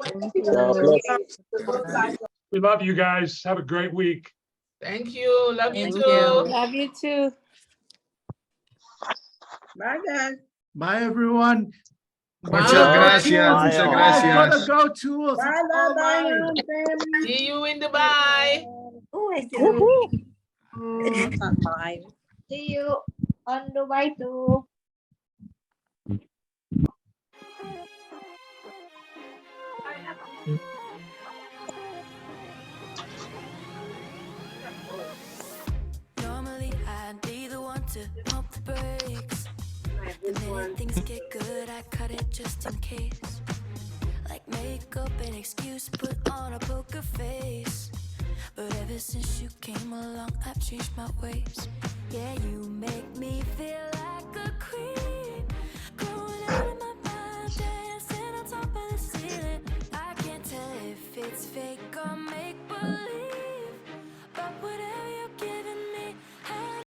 A: We love you guys. Have a great week.
K: Thank you. Love you
L: Thank
K: too.
L: you.
H: Love you too.
K: Bye, guys.
C: Bye, everyone.
K: Bye.
C: That's for the
M: gracias.
C: go-tos.
K: Bye,
C: It's all mine.
K: bye. See you in Dubai.
L: Woohoo. That's not mine.
H: See you on Dubai too.
N: Normally I'd be the one to pump the brakes. The minute things get good, I cut it just in case. Like make up an excuse, put on a poker face. But ever since you came along, I've changed my ways. Yeah, you make me feel like a queen. Growing out of my mind, dancing on top of the ceiling. I can't tell if it's fake or make believe.